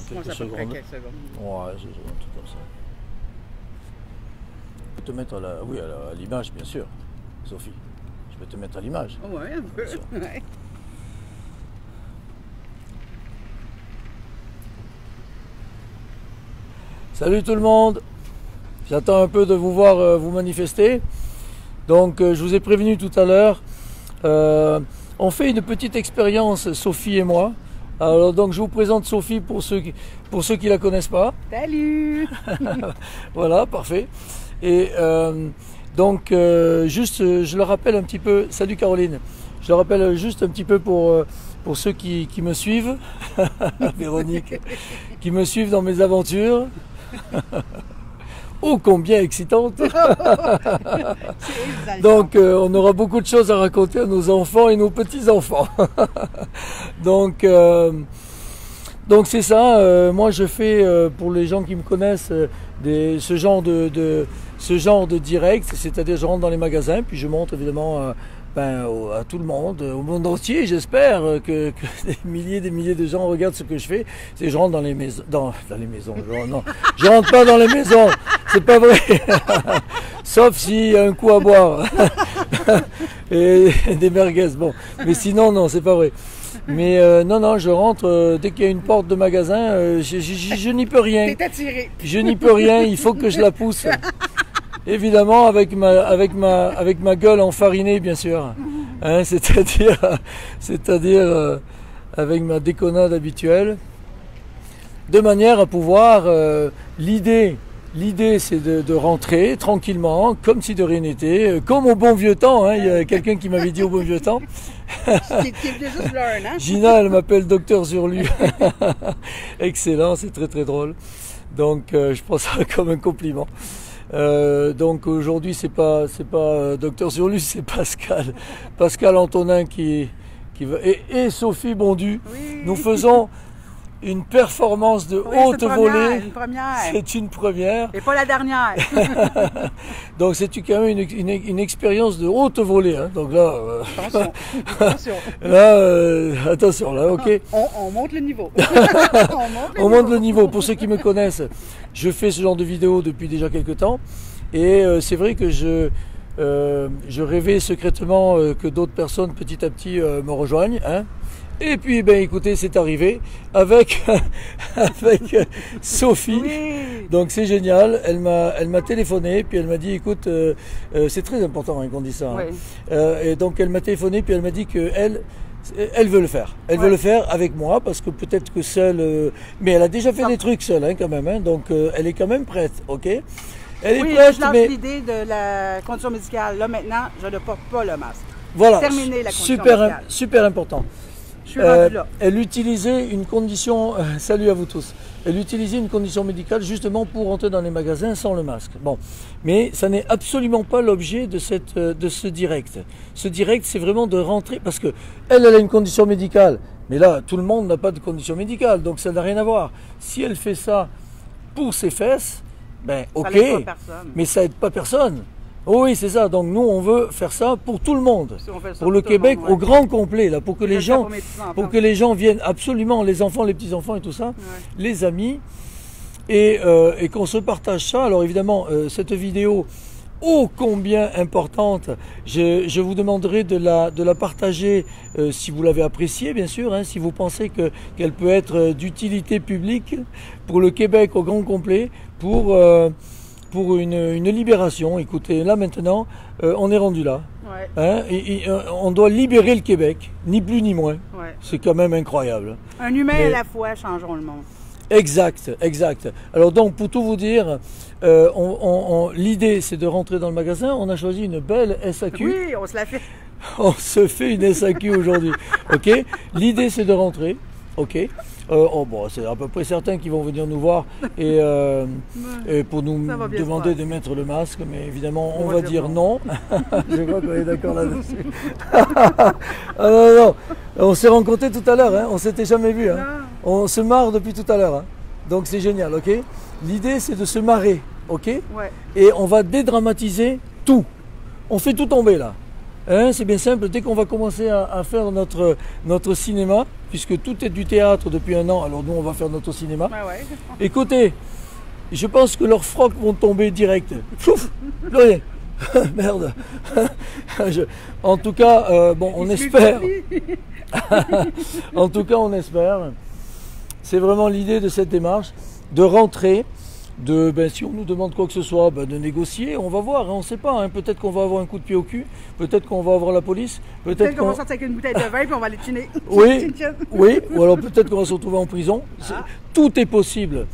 quelques secondes. Quelques secondes. Ouais, c'est un truc comme ça. Je peux te mettre oui, à l'image, bien sûr, Sophie. Je peux te mettre à l'image. Oh, ouais, un peu. Ouais. Salut tout le monde. J'attends un peu de vous voir vous manifester. Donc je vous ai prévenu tout à l'heure. On fait une petite expérience, Sophie et moi. Alors donc je vous présente Sophie pour ceux qui la connaissent pas. Salut. Voilà, parfait. Et donc juste, je le rappelle un petit peu. Salut Caroline. Je le rappelle juste un petit peu pour ceux qui me suivent, Véronique, qui me suivent dans mes aventures. Oh, combien excitante. Donc on aura beaucoup de choses à raconter à nos enfants et nos petits-enfants. Donc c'est ça, moi je fais, pour les gens qui me connaissent, ce genre de direct, c'est-à-dire je rentre dans les magasins, puis je montre évidemment à tout le monde, au monde entier, j'espère que des milliers de gens regardent ce que je fais. C'est je rentre dans les maisons, dans les maisons. Non, je rentre pas dans les maisons, c'est pas vrai. Sauf s'il y a un coup à boire et des merguez. Bon, mais sinon non, c'est pas vrai. Mais non, je rentre dès qu'il y a une porte de magasin, je n'y peux rien. T'es attiré. Je n'y peux rien. Il faut que je la pousse. Évidemment, avec ma gueule enfarinée, bien sûr. Hein, c'est-à-dire avec ma déconnade habituelle. De manière à pouvoir, l'idée c'est de rentrer tranquillement, comme si de rien n'était, comme au bon vieux temps. Hein, il y a quelqu'un qui m'avait dit au bon vieux temps. Qui est venu juste là un an. Gina, elle m'appelle Docteur Zurlu. Excellent, c'est très très drôle. Donc je prends ça comme un compliment. Donc aujourd'hui c'est pas Docteur Zurlu, c'est Pascal Antonin qui va et Sophie Bondu. Oui. Nous faisons une performance de haute volée. Une première. C'est une première. Et pas la dernière. Donc c'est quand même une expérience de haute volée. Hein. Donc là, Attention. Là, attention là, ok. On monte le niveau. On monte le niveau. Pour ceux qui me connaissent, je fais ce genre de vidéos depuis déjà quelques temps. Et c'est vrai que je rêvais secrètement que d'autres personnes petit à petit me rejoignent. Hein. Et puis, ben, écoutez, c'est arrivé avec Sophie. Oui. Donc c'est génial. Elle m'a téléphoné, puis elle m'a dit, écoute, c'est très important hein, qu'on dise ça. Hein. Oui. Et donc elle m'a téléphoné, puis elle m'a dit que elle veut le faire. Elle veut le faire avec moi, parce que peut-être que seule, mais elle a déjà fait des trucs seule, hein, quand même. Hein, donc elle est quand même prête, ok. Elle est prête, je lance mais l'idée de la condition médicale. Là maintenant, je ne porte pas le masque. voilà, Terminer la condition médicale. Super important. Je suis rendu là. Elle utilisait une condition, salut à vous tous, elle utilisait une condition médicale justement pour rentrer dans les magasins sans le masque. Bon, mais ça n'est absolument pas l'objet de ce direct. Ce direct, c'est vraiment de rentrer, parce que elle a une condition médicale, mais là, tout le monde n'a pas de condition médicale, donc ça n'a rien à voir. Si elle fait ça pour ses fesses, ben ok, Ça n'aide pas personne. mais ça aide pas personne. Oh oui, c'est ça. Donc nous, on veut faire ça pour tout le monde, Si on fait ça pour le tout Québec monde, ouais. au grand complet, là, pour que les gens, pour mes petits-enfants. pour que les gens viennent absolument, les enfants, les petits enfants et tout ça, Ouais. les amis, et qu'on se partage ça. Alors évidemment, cette vidéo, ô combien importante, je vous demanderai de la partager si vous l'avez appréciée, bien sûr, hein, si vous pensez qu'elle peut être d'utilité publique pour le Québec au grand complet, pour une libération. Écoutez, là maintenant, on est rendu là. Ouais. Hein, on doit libérer le Québec, ni plus ni moins. Ouais. C'est quand même incroyable. Un humain Mais- à la fois, changeons le monde. Exact. Alors donc, pour tout vous dire, l'idée c'est de rentrer dans le magasin. On a choisi une belle SAQ. Oui, on se la fait. On se fait une SAQ aujourd'hui. Ok. L'idée c'est de rentrer. Ok. Bon, c'est à peu près certains qui vont venir nous voir et pour nous Ça va bien demander se de mettre le masque, mais évidemment on On va va dire dire non. Je crois qu'on est d'accord là-dessus. Ah, non, on s'est rencontrés tout à l'heure, hein. On s'était jamais vu. Hein. On se marre depuis tout à l'heure. Hein. Donc c'est génial, ok. L'idée c'est de se marrer, ok. Ouais. Et on va dédramatiser tout. On fait tout tomber là. Hein, c'est bien simple, dès qu'on va commencer à faire notre cinéma, puisque tout est du théâtre depuis un an, alors nous on va faire notre cinéma. Ben ouais. Écoutez, je pense que leurs frocs vont tomber direct. Pouf, plus rien. Merde. En tout cas, bon, on espère. En tout cas, on espère. C'est vraiment l'idée de cette démarche, de rentrer, si on nous demande quoi que ce soit, de négocier. On va voir, hein, on ne sait pas. Hein, peut-être qu'on va avoir un coup de pied au cul, peut-être qu'on va avoir la police, Peut-être qu'on va sortir avec une bouteille de vin et on va les tuner. Oui, oui, ou alors peut-être qu'on va se retrouver en prison. Tout est possible.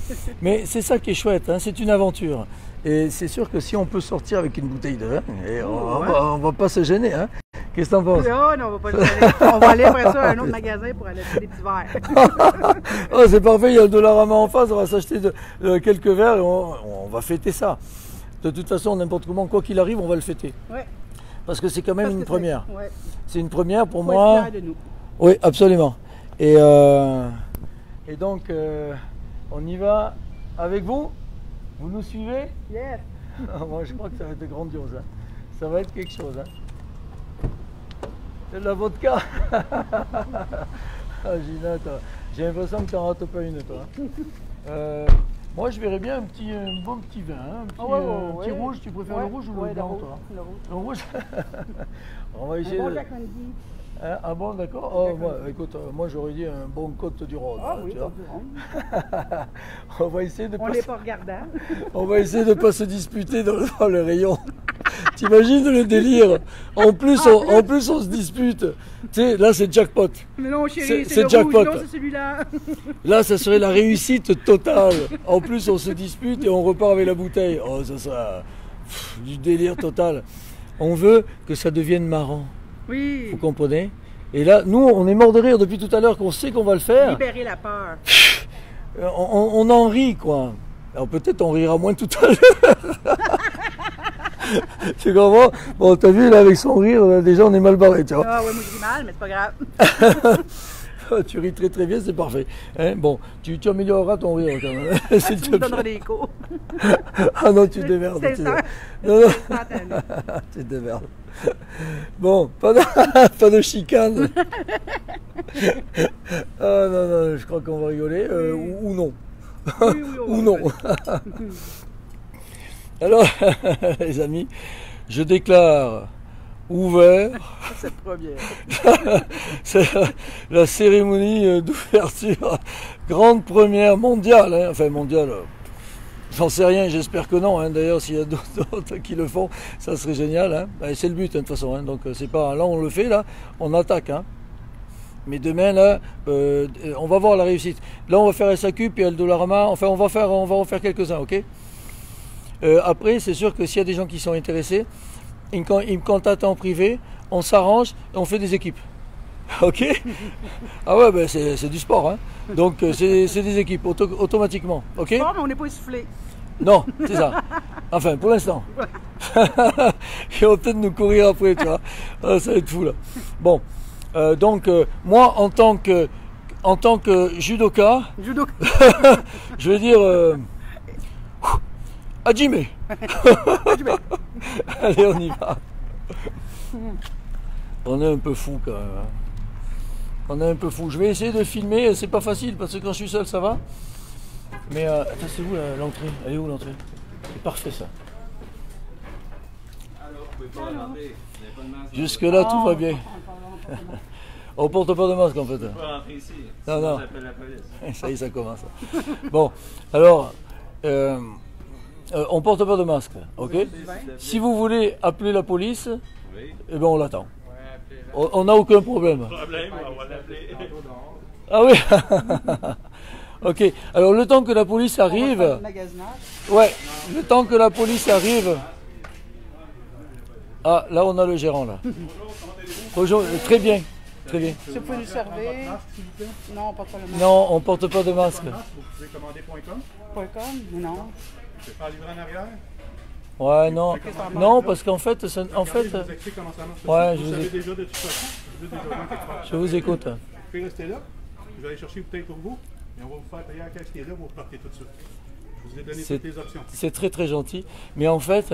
Mais c'est ça qui est chouette, hein, c'est une aventure. Et c'est sûr que si on peut sortir avec une bouteille de vin, on va pas se gêner. Hein. Qu'est-ce que t'en penses? Oh non, on va pas le aller. On va aller après ça à un autre magasin pour aller acheter des petits verres. Oh, c'est parfait, il y a le Dollarama en face, on va s'acheter quelques verres et on va fêter ça. De toute façon, n'importe comment, quoi qu'il arrive, on va le fêter. Ouais. Parce que c'est quand même une première. Ouais. C'est une première pour Faut moi. être fier de nous. Oui, absolument. Et donc, on y va avec vous? Vous nous suivez? Yes. Moi, je crois que ça va être grandiose. Hein. Ça va être quelque chose. Hein. C'est de la vodka. Ah, Gina, j'ai l'impression que tu n'en rates pas une, toi. Moi, je verrais bien un bon petit vin, hein, un petit rouge. Tu préfères le rouge ou le blanc, toi? Le rouge. Le rouge. On va essayer. Un bon Jack Andy. Hein, ah bon, d'accord. Oh, écoute, moi j'aurais dit un bon Côte du Rhône. Ah hein, oui, tu vois. Côte du Rhône. On va essayer de On n'est pas regardant. On va essayer de ne pas se disputer dans le rayon. T'imagines le délire? En plus, on se dispute. Tu sais, là c'est jackpot. Mais non, chérie, C'est c'est le jackpot. rouge. Non, c'est celui-là. Là, ça serait la réussite totale. En plus, on se dispute et on repart avec la bouteille. Oh, ça sera du délire total. On veut que ça devienne marrant. Oui. Vous comprenez? Et là, nous, on est mort de rire depuis tout à l'heure qu'on sait qu'on va le faire. Libérer la peur. On en rit, quoi. Alors peut-être on rira moins tout à l'heure. Tu comprends? Bon, t'as vu, là, avec son rire, déjà, on est mal barré, tu vois. Ah ouais, moi je ris mal, mais c'est pas grave. Tu ris très très bien, c'est parfait. Hein, bon, tu amélioreras ton rire quand même. Tu me donneras des échos. Ah non, tu te démerdes. C'est ça. Non, non. C'est instantané. Tu te démerdes. Bon, pas de chicane. Ah non, non, je crois qu'on va rigoler. Ou non. Oui, on Ou va non. rigoler. Alors, les amis, je déclare ouvert Cette première. c'est la cérémonie d'ouverture, grande première mondiale, hein. Enfin mondiale, j'en sais rien, j'espère que non, hein. D'ailleurs s'il y a d'autres qui le font, ça serait génial, hein. Ben, c'est le but, hein, de toute façon, hein. Donc c'est pas, là on le fait, là, on attaque, hein. Mais demain, là, on va voir la réussite. Là on va faire SAQ, puis El Dollarama, enfin on va en faire quelques-uns, ok? Après, c'est sûr que s'il y a des gens qui sont intéressés, ils me contactent en privé, on s'arrange et on fait des équipes. Ok? Ah ouais, ben c'est du sport, hein. Donc c'est des équipes automatiquement. Ok? Bon, mais on n'est pas essoufflé. Non, c'est ça. Enfin, pour l'instant. Ils vont peut-être nous courir après, tu vois. Ah, ça va être fou là. Bon, donc moi en tant que judoka, je vais dire Hajime. Allez, on y va. On est un peu fou quand même. Hein. On est un peu fou. Je vais essayer de filmer, c'est pas facile parce que quand je suis seul ça va. Mais attends, c'est où l'entrée? Elle est où l'entrée? C'est parfait ça. Jusque là tout va bien. On porte pas de masque en fait. On peut rentrer ici. Non, non. J'appelle la police. Ça y est, ça commence. Bon, alors, on porte pas de masque, ok? Si vous voulez appeler la police, Oui. eh ben on l'attend. On n'a aucun problème. Problème, on va l'appeler. Ah oui. Ok. Alors le temps que la police arrive, ouais, le temps que la police arrive. Ah, là on a le gérant là. Bonjour, très bien, très bien. Si vous pouvez nous servir. Non, on porte pas le masque. Non, on porte pas de masque. Vous pouvez commander .com. .com? Non. Je vais faire livrer en arrière. Ouais, non, non, parce qu'en fait, Je vous explique comment ça marche. Ouais, vous savez déjà de toute façon. Vous êtes déjà dans quelque part. je vous écoute. Vous pouvez rester là. Je vais aller chercher une bouteille pour vous. Et on va vous faire payer la caisse qui est là. Vous repartez tout de suite. vous ai donné C'est- toutes les options. C'est très très gentil. Mais en fait,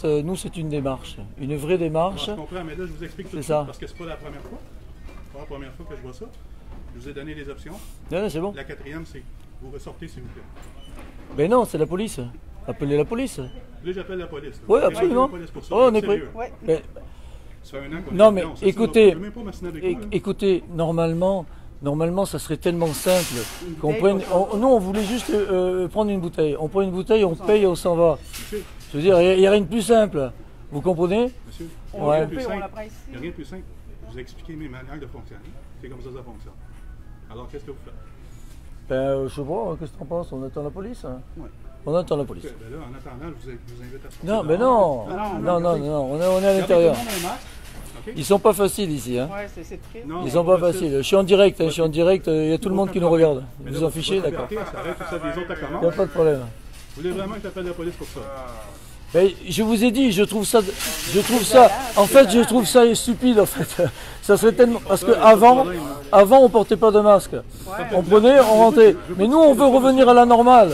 nous c'est une démarche, une vraie démarche. Je comprends, mais là, je vous explique tout de C'est suite ça. parce que c'est pas la première fois. C'est pas la première fois que je vois ça. Je vous ai donné les options. Non, non, c'est bon. La quatrième, c'est vous ressortez, s'il vous plaît. Mais non, c'est la police. Appelez la police. Là, j'appelle la police. Oui, J'ai absolument. rappelé la police pour ça. Oh, on est Sérieux. prêt. Ouais. Mais, Ça fait un an qu'on Non, est mais dedans. Ça, écoutez, je peux même pas m'assiner avec vous, là. écoutez, normalement, ça serait tellement simple qu'on bouteille, prenne. Nous, on voulait juste prendre une bouteille. On prend une bouteille, on paye et on s'en va. Monsieur, Je veux dire, il n'y a rien de plus simple. Vous comprenez? monsieur, On Ouais. il y a rien la de plus peut, on simple. la prend ici. Il n'y a rien de plus simple. Je vous ai expliqué mes manières de fonctionner. C'est comme ça fonctionne. Alors, qu'est-ce que vous faites? Ben, je sais pas, qu'est-ce que tu en penses? On attend la police? Hein? Ouais. On attend la police. Ok, ben là, en attendant, je vous invite à sortir. Non, mais dehors. non, on est à Gardez l'intérieur. tout le monde un masque. OK? Ils sont pas faciles ici, hein. Ouais, c'est triste. Non, Ils sont pas pas faciles. Je suis en direct, il y a tout le monde qui nous regarde. Mais Vous là, en fichez, votre d'accord. liberté, ça arrête tout ça des autres à Il comment? n'y a pas de problème. Vous voulez vraiment que j'appelle la police pour ça? Ben, je vous ai dit, je trouve ça, en fait, je trouve ça stupide, en fait. Ça serait tellement, parce que avant, on portait pas de masque. On prenait, on rentrait. Mais nous, on veut revenir à la normale.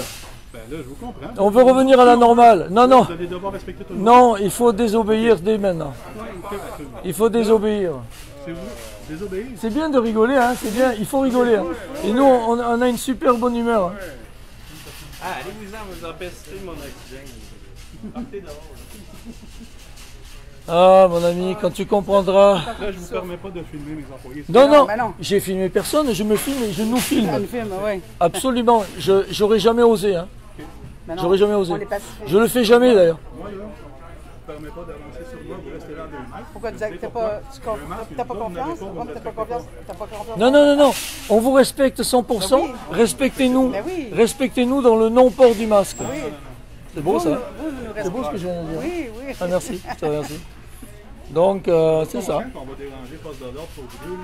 Ben là, je vous comprends. On veut revenir à la normale. Non, non, Vous allez devoir respecter tout le monde. non, il faut désobéir dès maintenant. Il faut désobéir. C'est vous. Désobéir. C'est bien de rigoler, hein, c'est bien, il faut rigoler. Hein. Et nous, on a une super bonne humeur. Hein. Ah, allez-vous-en, vous empêcherez mon accident. Partez d'abord. Ah, mon ami, quand tu comprendras. Là, je ne vous permets pas de filmer mes employés. Non, non, mais non. j'ai filmé personne, je me filme et je nous Dans filme. le film, oui. Absolument, j'aurais jamais osé. Hein. Mais non, J'aurais jamais osé. On est pacifique. Je le fais jamais d'ailleurs. Moi, là, je ne vous permets pas d'avancer sur moi. Vous restez là à 2 mètres. Pourquoi tu dis que t'as pas confiance? Ouais, t'as pas confiance? T'as pas confiance? Non, non, non, non. On vous respecte 100%. Ben oui. Respectez-nous. Ben oui. Respectez-nous dans le non-port du masque. Oui. C'est beau ça. Vous nous C'est beau ce que je viens de dire. Oui, oui. Ah, merci. Je te remercie. Donc, c'est ça. On va déranger poste de l'ordre pour vous deux.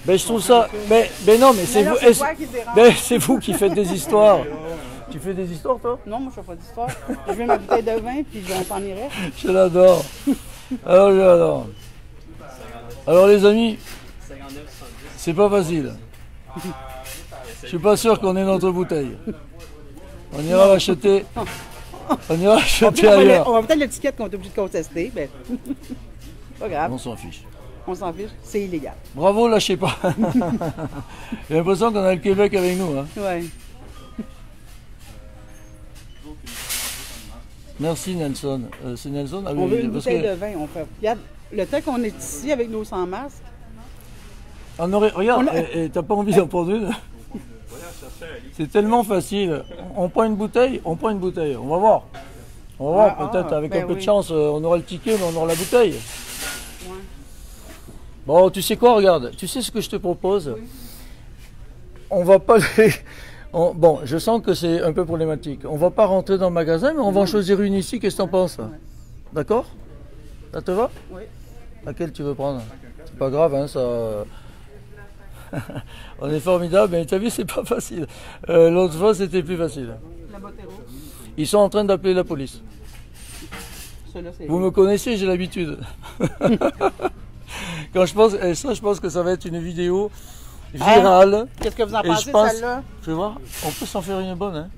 Ben, je trouve ça. Ben non, mais c'est non, vous. c'est toi qui dérange. Ben, c'est vous qui faites des histoires. Tu fais des histoires, toi? Non, moi, je fais pas d'histoire. Je veux ma bouteille de vin, puis on s'en irait. Je l'adore. Alors, je l'adore. Alors, les amis, 59, 70. c'est pas facile. Je suis pas sûr qu'on ait notre bouteille. On ira l'acheter. On ira l'acheter ailleurs. On va peut-être l'étiquette qu'on est obligé de contester, mais pas grave, On s'en fiche. on s'en fiche, c'est illégal. Bravo, lâchez pas. J'ai l'impression qu'on a le Québec avec nous. Hein. Ouais. Merci Nelson. C'est Nelson. Ah, On oui, veut une parce bouteille que de vin, on fait. Regarde, le temps qu'on est ici avec nos sans masques, on aurait. Regarde, On a- t'as pas envie d'en prendre une? C'est tellement facile. On prend une bouteille, on prend une bouteille. On va voir. On va voir, Ah, peut-être avec ben un peu de oui. chance, on aura le ticket, mais on aura la bouteille. Bon, tu sais quoi, regarde, tu sais ce que je te propose? On va pas les... Bon, je sens que c'est un peu problématique. On va pas rentrer dans le magasin, mais on va en choisir une ici. Qu'est-ce que t'en penses? D'accord? Ça te va? Oui. Laquelle tu veux prendre? C'est pas grave, hein, ça... On est formidable, mais tu as vu, c'est pas facile. L'autre fois, c'était plus facile. la Botero, Ils sont en train d'appeler la police. ceux-là, c'est. Vous me connaissez, j'ai l'habitude. Quand je pense, et ça, je pense que ça va être une vidéo virale. Qu'est-ce que vous en Et pensez, je pense, celle-là? tu vois, on peut s'en faire une bonne. Hein.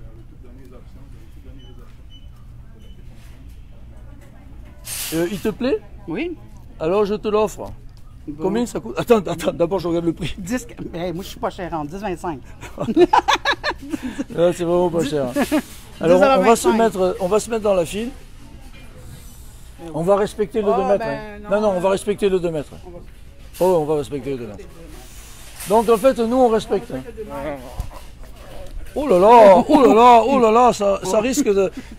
Il te plaît? Oui. Alors je te l'offre. Bon. Combien ça coûte? Attends, d'abord je regarde le prix. 10. Moi, je suis pas cher en 10,25. Là, c'est vraiment pas cher. Alors on va se 10,25. mettre dans la file. On va respecter le 2 Oh, mètres. ben, hein. non. Non, on va respecter le 2 mètres. Oh, on va respecter le 2 mètres. Donc en fait, nous on respecte. hein. Oh là là, oh là là, oh là là, ça risque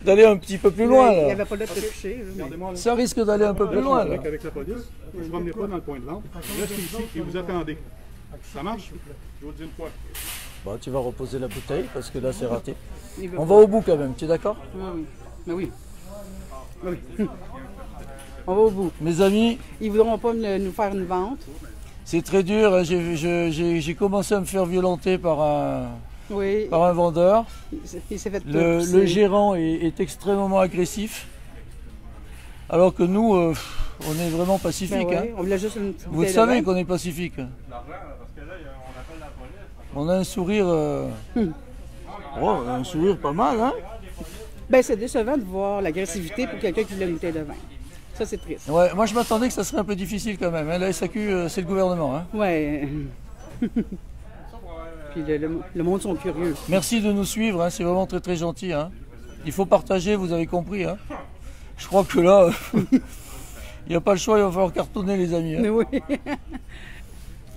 d'aller un petit peu plus loin Il n'y là. avait pas le droit de te toucher. là. Regardez-moi là. Ça risque d'aller un peu plus loin là. Avec la police, vous ne promenez pas dans le point de vente. Restez ici et vous attendez. Ça marche? Je vous le dis une fois. Bon, tu vas reposer la bouteille parce que là c'est raté. Il veut On pas. va au bout quand même, tu es d'accord? Oui, oui. Mais oui. Oui. On va au bout. Mes amis, Ils ne voudront pas nous faire une vente. c'est très dur. hein. J'ai commencé à me faire violenter par Oui. un vendeur. Il s'est fait Le pousser. gérant est extrêmement agressif. Alors que nous, on est vraiment Ben pacifique. ouais, hein. on voulait juste une petite Vous bouteille de savez vin. qu'on est pacifique. L'argent, parce que là, on appelle la police. On a un sourire. Oh, un sourire pas mal, hein? Ben, c'est décevant de voir l'agressivité pour quelqu'un qui voulait une bouteille de vin. Ça, c'est triste. Ouais, moi je m'attendais que ça serait un peu difficile quand même. Hein. La SAQ, c'est le gouvernement. Hein. Ouais. Puis le monde sont curieux. Merci de nous suivre, hein. C'est vraiment très très gentil. Hein. Il faut partager, vous avez compris. Hein. Je crois que là, il n'y a pas le choix, il va falloir cartonner les amis. Hein. Mais oui.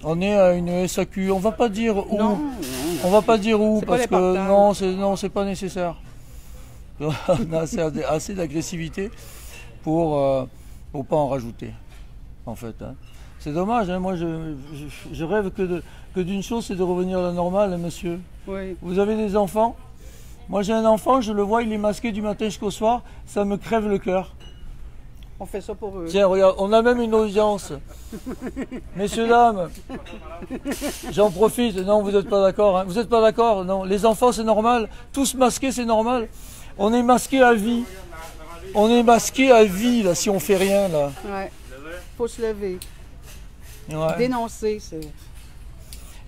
On est à une SAQ, on va pas dire où. Non. On va pas dire où C'est parce pas que l'important. non, c'est pas nécessaire. On a assez d'agressivité pour pas en rajouter, en fait. Hein. C'est dommage, hein. Moi je rêve que d'une chose, c'est de revenir à la normale, hein, monsieur. Oui. Vous avez des enfants? Moi j'ai un enfant, je le vois, il est masqué du matin jusqu'au soir, ça me crève le cœur. On fait ça pour eux. Tiens, regarde, on a même une audience. Messieurs, dames, j'en profite. Non, vous n'êtes pas d'accord. Hein. Vous n'êtes pas d'accord? Non, les enfants, c'est normal. Tous masqués, c'est normal. On est masqué à vie. On est masqué à vie, là, si on fait rien, là. Ouais. Faut se lever. Ouais. Dénoncer, c'est...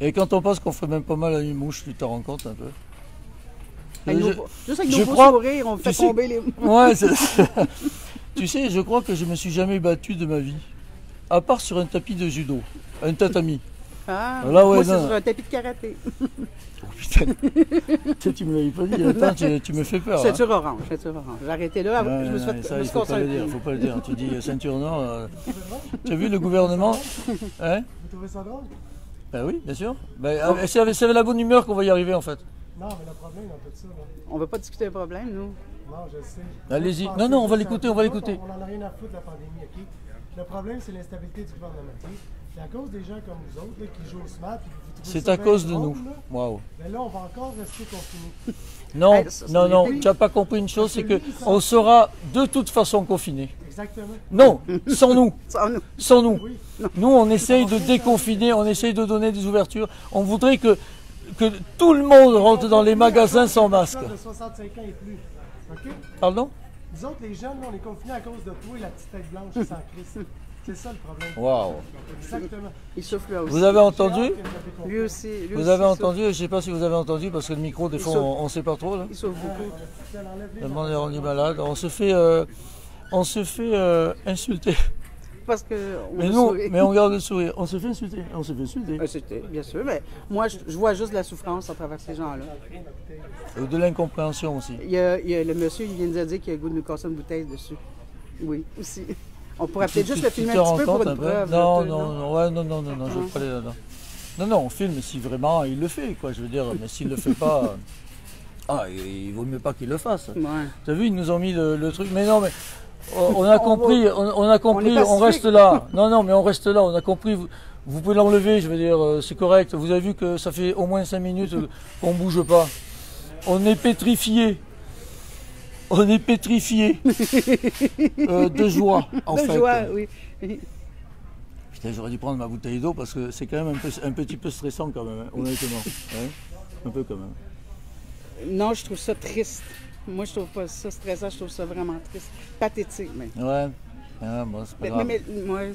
Et quand on pense qu'on fait même pas mal à une mouche, tu t'en rends compte un peu? Juste avec je nos beaux crois- sourires, on fait tu sais- tomber les... Ouais, tu sais, je crois que je me suis jamais battu de ma vie. À part sur un tapis de judo. Un tatami. Ah, Là, ouais, moi, c'est non. sur un tapis de karaté. Oh, putain. Tu me l'avais pas dit. Attends, tu me fais peur. hein. Ceinture orange, ceinture orange. J'ai arrêté là, Ouais, je me suis ouais, fait... ça, je me il suis faut pas le dire, concentré. faut pas le dire. Tu dis ceinture noire. Tu as vu le gouvernement? Hein? Vous trouvez ça drôle? Ben oui, bien sûr. Ben, c'est avec la bonne humeur qu'on va y arriver en fait. Non, mais le problème dans tout ça, là, On veut pas discuter un problème, nous. non, je sais. Allez-y. Je pense Non, non, on va que l'écouter, ça- on va l'écouter. On n'en a rien à foutre de la pandémie, OK? Le problème, c'est l'instabilité du gouvernement. OK? C'est à cause des gens comme vous autres là, qui jouent au SMAP. puis vous trouvez C'est ça à bien cause de drôle, nous. là. Waouh. Mais là, on va encore rester confinés. Non, Hey, ça, non, c'est non, l'été. tu n'as pas compris une chose, c'est que on sera de toute façon confinés. Exactement. Non, sans nous. Sans nous. Sans nous. Oui. Nous, on essaye de déconfiner, on essaye de donner des ouvertures. On voudrait que tout le monde rentre dans les magasins sans masque. De 65 ans et plus. OK? Pardon? Nous autres, les jeunes, là, on est confinés à cause de toi et la petite tête blanche sans Christ. C'est ça le problème. Waouh. Exactement. Il souffle là aussi. Vous avez entendu? Lui aussi. Lui Vous aussi, avez il entendu? Je ne sais pas si vous avez entendu parce que le micro, des fois, souffle. on ne sait pas trop. Là. souffle. Il souffle beaucoup. Le monde est rendu malade. On se fait insulter. Parce que on Mais veut nous, sourire. mais on garde le sourire. On se fait insulter. On se fait insulter. C'était, bien sûr, mais moi, je vois juste la souffrance à travers ces gens-là. Et de l'incompréhension aussi. Il y a le monsieur, il vient de dire qu'il a le goût de nous casser une bouteille dessus. Oui, aussi. On pourrait peut-être juste le filmer te un rends petit peu pour compte une un peu? preuve. Non, là, non, ouais, non, je vais pas aller là-dedans. Non, non, on filme si vraiment il le fait, quoi. Je veux dire, mais s'il le fait pas, il vaut mieux pas qu'il le fasse. Ouais. T'as vu, ils nous ont mis le truc. Mais non, mais on a compris, on a compris, est on reste là. Non, mais on reste là, on a compris. Vous pouvez l'enlever, je veux dire, c'est correct. Vous avez vu que ça fait au moins 5 minutes qu'on bouge pas. On est pétrifié. On est pétrifié de joie, en De fait. joie, oui. Putain, j'aurais dû prendre ma bouteille d'eau parce que c'est quand même un petit peu stressant quand même, hein, honnêtement. Ouais, un peu quand même. Non, je trouve ça triste. Moi, je trouve pas ça stressant, je trouve ça vraiment triste. Pathétique, mais. Ouais. Ah, bon, c'est pas grave. Ben,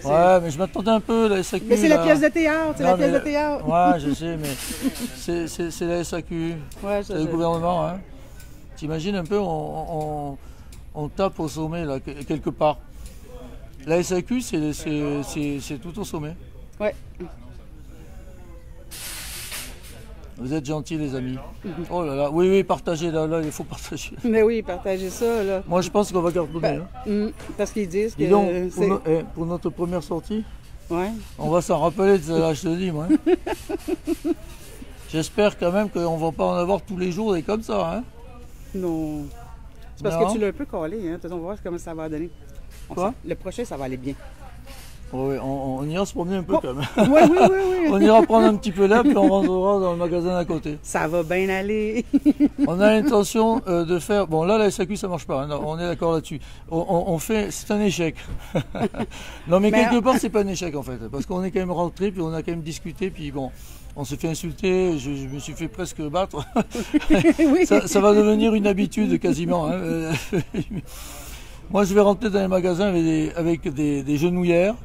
c'est Ouais, mais je m'attendais un peu, la SAQ. mais c'est la là. pièce de théâtre, c'est Non, la pièce mais- de théâtre. Ouais, je sais, mais c'est la SAQ. Ouais, C'est le gouvernement, hein. T'imagines un peu, on tape au sommet, là, quelque part. La SAQ, c'est tout au sommet. Ouais. Vous êtes gentils, les amis. Oh là là, oui, partagez, là, il faut partager. Mais oui, partagez ça, là. Moi, je pense qu'on va cartonner. Hein. Parce qu'ils disent que Dis donc, c'est... pour notre première sortie, Ouais. on va s'en rappeler de celle-là, je te dis, moi. J'espère quand même qu'on va pas en avoir tous les jours et comme ça, hein. Non. C'est parce Non. que tu l'as un peu collé, hein. On va voir comment ça va donner. Quoi? Le prochain, ça va aller bien. Oui, on ira se promener un peu Oh. quand même. Oui, oui, oui, oui. On ira prendre un petit peu l'air, puis on rentrera dans le magasin d'à côté. Ça va bien aller. On a l'intention de faire... Bon, là, la SAQ, ça marche pas. Hein. Non, on est d'accord là-dessus. On fait... C'est un échec. Non, mais quelque part, c'est pas un échec, en fait. Parce qu'on est quand même rentré, puis on a quand même discuté, puis bon... On s'est fait insulter, je me suis fait presque battre. Oui. Ça va devenir une habitude quasiment. Hein. Moi, je vais rentrer dans les magasins avec des genouillères.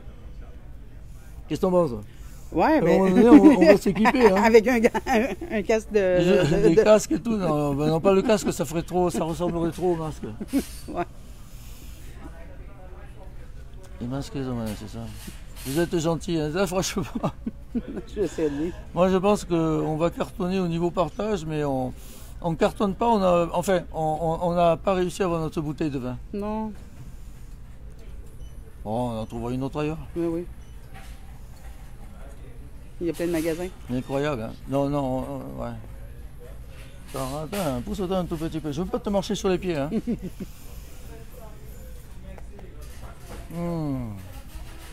Qu'est-ce que t'en penses? Ouais, À un ben, moment donné, on va s'équiper. Hein. avec un casque Des casques et tout. Non, ben non, pas le casque, ça ferait trop, ça ressemblerait trop au masque. Ouais. Les masques, ouais, c'est ça. Vous êtes gentil, hein. Ça, franchement. Je sais, lui. Moi, je pense qu'on va cartonner au niveau partage, mais on ne cartonne pas. On n'a pas réussi à avoir notre bouteille de vin. Non, Bon, on en trouvera une autre ailleurs. oui, oui. Il y a plein de magasins. Incroyable, hein. Non, ouais. Attends, pousse-toi un tout petit peu. Je veux pas te marcher sur les pieds, hein.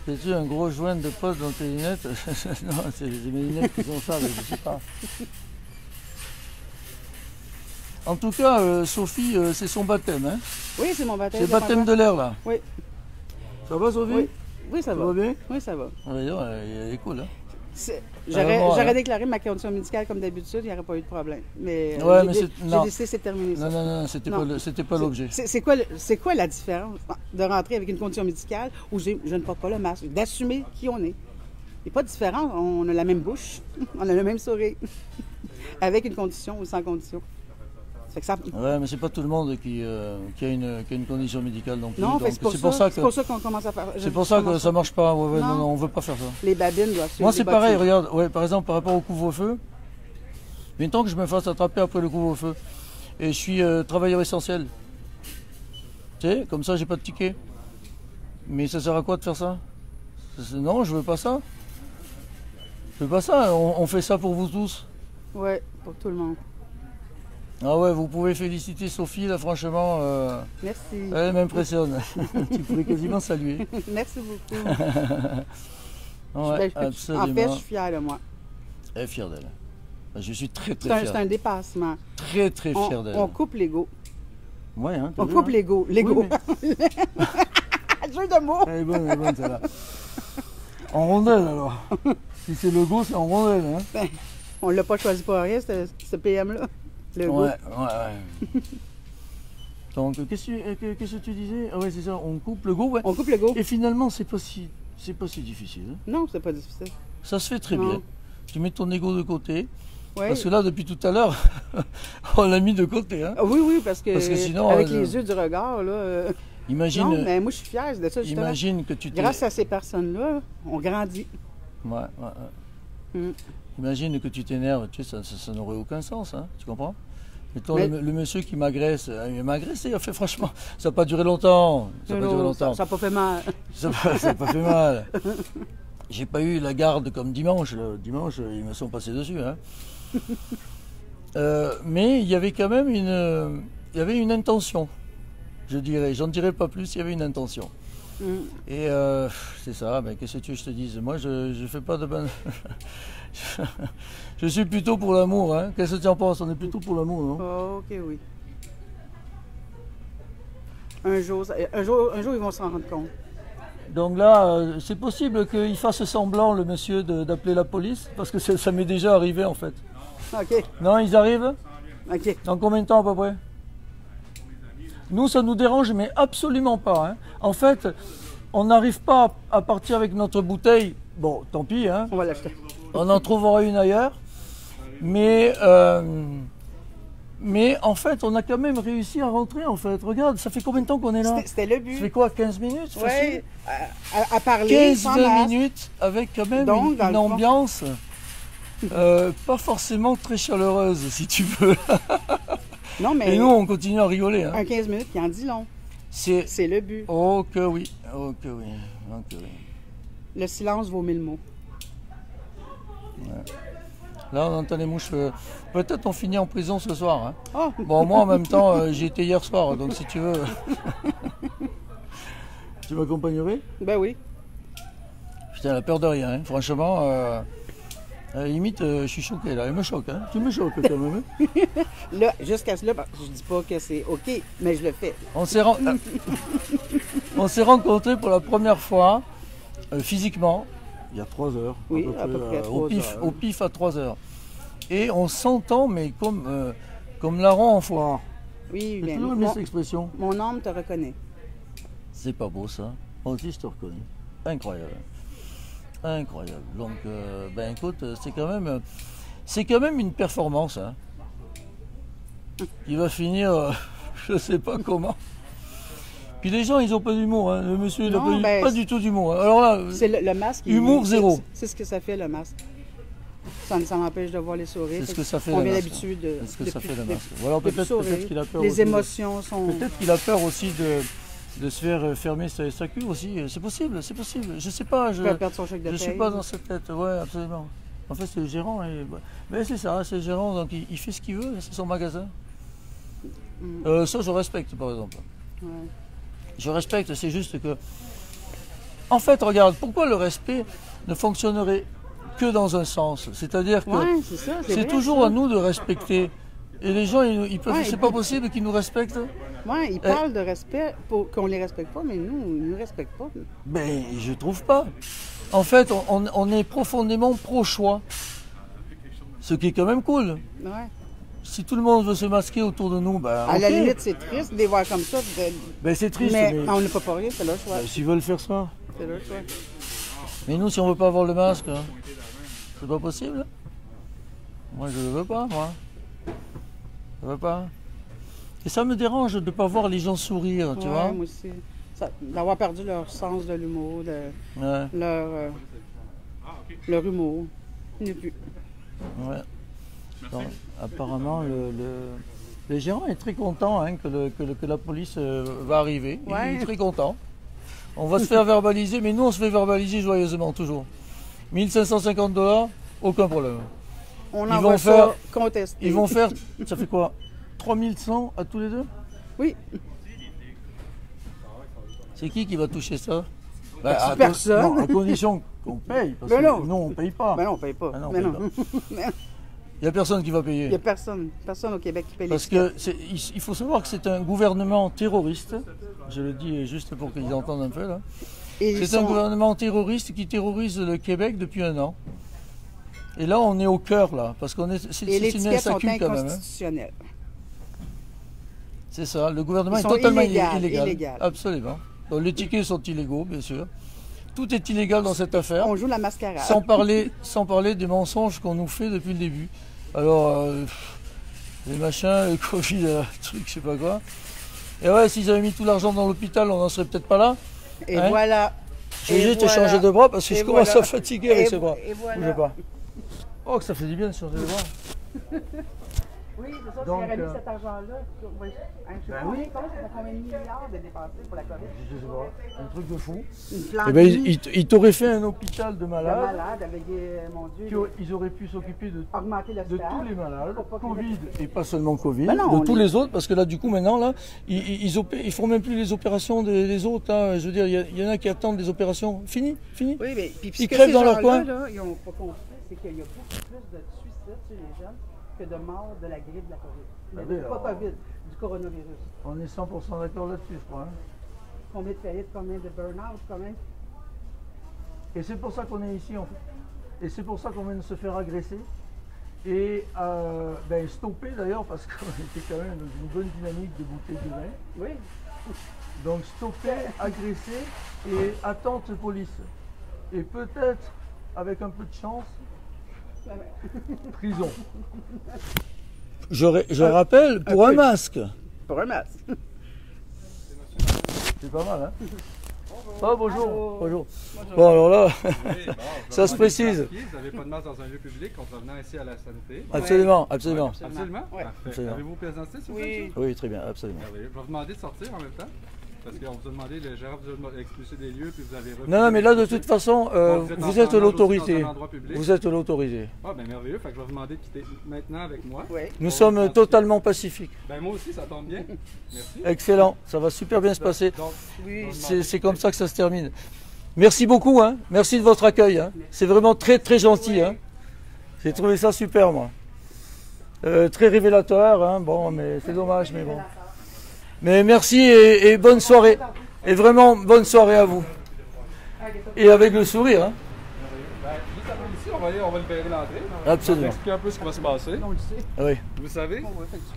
C'est-tu un gros joint de poche dans tes lunettes? Non, c'est mes lunettes qui sont sales, je sais pas. En tout cas, Sophie, c'est son baptême, hein. Oui, c'est mon baptême. C'est le baptême de l'air, là. Oui. Ça va, Sophie? Oui. Oui, ça Ça va. va bien? Oui, ça va. Ah, d'ailleurs, elle est cool, hein. J'aurais déclaré ma condition médicale comme d'habitude, il n'y aurait pas eu de problème. Mais Ouais, j'ai mais j'ai décidé c'est terminé ça. Non, c'était pas l'objet. C'est quoi la différence de rentrer avec une condition médicale où je ne porte pas le masque, d'assumer qui on est? Il n'y a pas de différence, on a la même bouche, on a le même sourire, avec une condition ou sans condition. Ça fait que ça... Ouais, mais c'est pas tout le monde qui a une condition médicale non plus. Non, donc c'est pour ça qu'on commence à faire. C'est pour ça que ça marche pas. Ouais, Non. non, on veut pas faire ça. Les babines doivent suivre Moi, les c'est pareil. bottines. Regarde, ouais, par exemple, par rapport au couvre-feu, maintenant que je me fasse attraper après le couvre-feu, et je suis travailleur essentiel. Tu sais, comme ça, j'ai pas de ticket. Mais ça sert à quoi de faire ça? Non, je veux pas ça. Je veux pas ça. On fait ça pour vous tous. Ouais, pour tout le monde. Ah ouais, vous pouvez féliciter Sophie, là, franchement, Merci. elle m'impressionne. Tu pourrais quasiment saluer. Merci beaucoup. Ouais, En absolument. fait, je suis fière de moi. Elle est fière d'elle. Je suis très C'est un fier. dépassement. Très fier d'elle. On coupe l'ego. Ouais, hein, t'as On vu, coupe hein? l'ego. Oui, L'ego. mais Jeu de mots. elle est bonne celle-là. En rondelle alors. Si c'est le go, c'est en rondelle. Hein? Ben, on l'a pas choisi pour rien, ce PM-là. Le go. Ouais. Donc, qu'est-ce que tu disais? Ah ouais, c'est ça, on coupe le go, ouais. On coupe l'ego. Et finalement, c'est pas si difficile. Hein? Non, c'est pas difficile. Ça se fait très Non. bien. Tu mets ton ego de côté. Ouais. Parce que là, depuis tout à l'heure, on l'a mis de côté. Hein? Ah oui, parce que sinon, avec les yeux du regard, là. Imagine, Non, mais moi, je suis fière de ça, justement. imagine que tu t'es... Grâce à ces personnes-là, on grandit. Ouais. Mm. Imagine que tu t'énerves, tu sais, ça n'aurait aucun sens, hein, tu comprends? Mettons Mais- le monsieur qui m'agresse, il m'a agressé, fait, franchement, ça n'a pas duré longtemps. Ça n'a pas duré longtemps. Ça n'a pas fait mal. Ça n'a pas fait mal. J'ai pas eu la garde comme dimanche. Dimanche, ils me sont passés dessus. Hein. Mais il y avait quand même une intention, je dirais. J'en dirais pas plus, il y avait une intention. Mm. Et c'est ça, mais qu'est-ce que tu veux que je te dise? Moi, je fais pas de bonne... je suis plutôt pour l'amour. Hein. Qu'est-ce que tu en penses? On est plutôt pour l'amour, non? Oh, ok, oui. Un jour, ils vont s'en rendre compte. Donc là, c'est possible qu'il fasse semblant, le monsieur, d'appeler la police, parce que ça m'est déjà arrivé, en fait. OK, Non, ils arrivent? OK. Dans combien de temps, à peu près? Nous, ça nous dérange, mais absolument pas. Hein. En fait, on n'arrive pas à partir avec notre bouteille. Bon, tant pis, hein. On va l'acheter. On en trouvera une ailleurs. Mais en fait, on a quand même réussi à rentrer, en fait. Regarde, ça fait combien de temps qu'on est là? C'était le Ça but. fait quoi, 15 minutes facile? Oui, à parler sans 15-20 masque. minutes avec quand même Donc, dans une le fond- ambiance pas forcément très chaleureuse, si tu veux. Non, mais Et nous, on continue à rigoler. Hein. un 15 minutes qui en dit long. C'est... C'est le but. Oh que oui, oh que oui, oh que oui. Le silence vaut 1000 mots. Là, on entend les mouches. Peut-être on finit en prison ce soir. Hein. Oh, Bon, moi, en même temps, j'y étais hier soir, donc si tu veux... Tu m'accompagnerais? ben oui. Putain, la peur de rien, hein. Franchement... à la limite, je suis choqué là, elle me choque, hein. Tu me choques quand même. Hein. Là, jusqu'à cela, je dis pas que c'est OK, mais je le fais. On s'est rencontrés pour la première fois, physiquement, il y a 3 heures. Oui, à peu près 3 heures. Au pif à 3 heures. Et on s'entend, mais comme larron en foire. Oui, J'ai bien. toujours aimé cette expression. Mon âme te reconnaît. C'est pas beau ça. Moi aussi je te reconnais. Incroyable. Incroyable. Donc, ben écoute, c'est quand même une performance. Hein. Il va finir, je ne sais pas comment. Puis les gens, ils n'ont pas d'humour. Hein. Le monsieur, il n'a pas du tout d'humour. Hein. Alors là, c'est le masque. Humour zéro. C'est ce que ça fait, le masque. Ça m'empêche de voir les sourires. C'est ce que ça fait. On vient l'habitude de. C'est ce que ça fait, le masque. Ou alors peut-être qu'il a peur. Les émotions sont. Peut-être qu'il a peur aussi de se faire fermer sa SAQ aussi. C'est possible, c'est possible. Je sais pas. Je perdre son chèque de paye. Je suis pas dans cette tête. Ouais, absolument. En fait, c'est le gérant. Mais c'est ça, c'est le gérant. Donc il fait ce qu'il veut. C'est son magasin. Ça, je respecte, par exemple. Ouais. Je respecte. C'est juste que. En fait, regarde, pourquoi le respect ne fonctionnerait que dans un sens? C'est-à-dire que c'est toujours à nous de respecter. Et les gens, ils peuvent. C'est pas possible qu'ils nous respectent. Oui, ils parlent de respect pour qu'on les respecte pas, mais nous, ils ne nous respectent pas. Ben, je trouve pas. En fait, on est profondément pro-choix. Ce qui est quand même cool. Ouais. Si tout le monde veut se masquer autour de nous, ben. À la limite, c'est triste de les voir comme ça. Ben, c'est triste. Mais on n'est pas rien, c'est leur choix. Ben, s'ils veulent faire ça. C'est leur choix. Mais nous, si on veut pas avoir le masque, hein, c'est pas possible. Moi, je le veux pas, moi. Je veux pas. Et ça me dérange de ne pas voir les gens sourire, tu vois. Moi aussi. D'avoir perdu leur sens de l'humour, leur humour. Il n'y a plus. Ouais. Donc, apparemment, le gérant est très content hein, que la police va arriver. Ouais. Il est très content. On va se faire verbaliser, mais nous, on se fait verbaliser joyeusement, toujours. 1550 $, aucun problème. On en va ça contester. Ils vont faire, ça fait quoi 3100 à tous les deux? Oui. C'est qui va toucher ça? Personne. Non, à condition qu'on paye. Parce que non, on ne paye pas. Ben non, on ne paye pas. Ah non, ben non. Il n'y a personne qui va payer. Il n'y a personne au Québec qui paye Parce il faut savoir que c'est un gouvernement terroriste. Je le dis juste pour qu'ils entendent un peu là. C'est un gouvernement terroriste qui terrorise le Québec depuis 1 an. Et là, on est au cœur là, parce qu'on est. C'est une SAQ quand même. Hein. C'est ça. Le gouvernement est totalement illégal. Absolument. Donc les tickets sont illégaux, bien sûr. Tout est illégal dans cette affaire. On joue la mascarade. Sans parler des mensonges qu'on nous fait depuis le début. Alors, les machins, le Covid, truc, je sais pas quoi. Et ouais, s'ils avaient mis tout l'argent dans l'hôpital, on n'en serait peut-être pas là. Et hein? Voilà. Je vais juste te changer de bras parce que je commence à fatiguer avec ce bras. Et voilà. Bougez pas. Oh, que ça fait du bien de changer de bras. Oui, c'est ça, donc, si j'avais mis cet argent-là, oui. Hein, je sais combien de milliards de dépenser pour la COVID? Je sais pas, un truc de fou. Eh ben, ils t'auraient fait un hôpital de malades. Avec mon Dieu. Ils auraient pu s'occuper de tous les malades, Covid et pas seulement Covid, de tous les autres, parce que là, du coup, maintenant, là, ils font même plus les opérations des autres. Hein. Je veux dire, il y en a qui attendent des opérations. Fini. Oui, mais ils crèvent dans leur coin. Là, ils n'ont pas compris, c'est qu'il y a beaucoup plus de suicides chez les jeunes que de morts de la grippe de la COVID. Pas COVID, du coronavirus. On est 100% d'accord là-dessus, je crois. Hein. Combien de faillites, combien de burn-out, combien? Et c'est pour ça qu'on est ici, en fait. Et c'est pour ça qu'on vient de se faire agresser. Et stopper d'ailleurs, parce qu'on était quand même dans une bonne dynamique de bouteilles de vin. Oui. Donc stopper, agresser et attente police. Et peut-être, avec un peu de chance, prison. Je rappelle, pour un masque. Pour un masque. C'est pas mal, hein? Oh, bonjour. Bon, alors là, ça se précise. Vous n'avez pas de masque dans un lieu public contravenant ici à la santé? Absolument. Absolument? Ouais. Parfait. Avez-vous pièce d'identité, s'il vous plaît? Oui, très bien, absolument. Je vais vous demander de sortir en même temps. Parce qu'on vous a demandé, le gérant vous a expulsé des lieux, puis vous avez refusé. Non, mais là, de toute façon, vous êtes l'autorité. Vous êtes l'autorité. Ah, ben merveilleux. Fait que je vais vous demander de quitter maintenant avec moi. Oui. Nous sommes totalement pacifiques. Ben moi aussi, ça tombe bien. Merci. Excellent. Ça va super bien se passer. Donc, c'est comme ça que ça se termine. Merci beaucoup. Hein. Merci de votre accueil. Hein. C'est vraiment très, très gentil. Hein. J'ai trouvé ça super, moi. Très révélateur. Hein. Bon, mais c'est dommage, mais bon. Mais merci et bonne soirée. Et vraiment, bonne soirée à vous. Et avec le sourire. Hein. Juste après ici, on va libérer l'entrée. Absolument. On va expliquer un peu ce qui va se passer. Oui. Vous savez?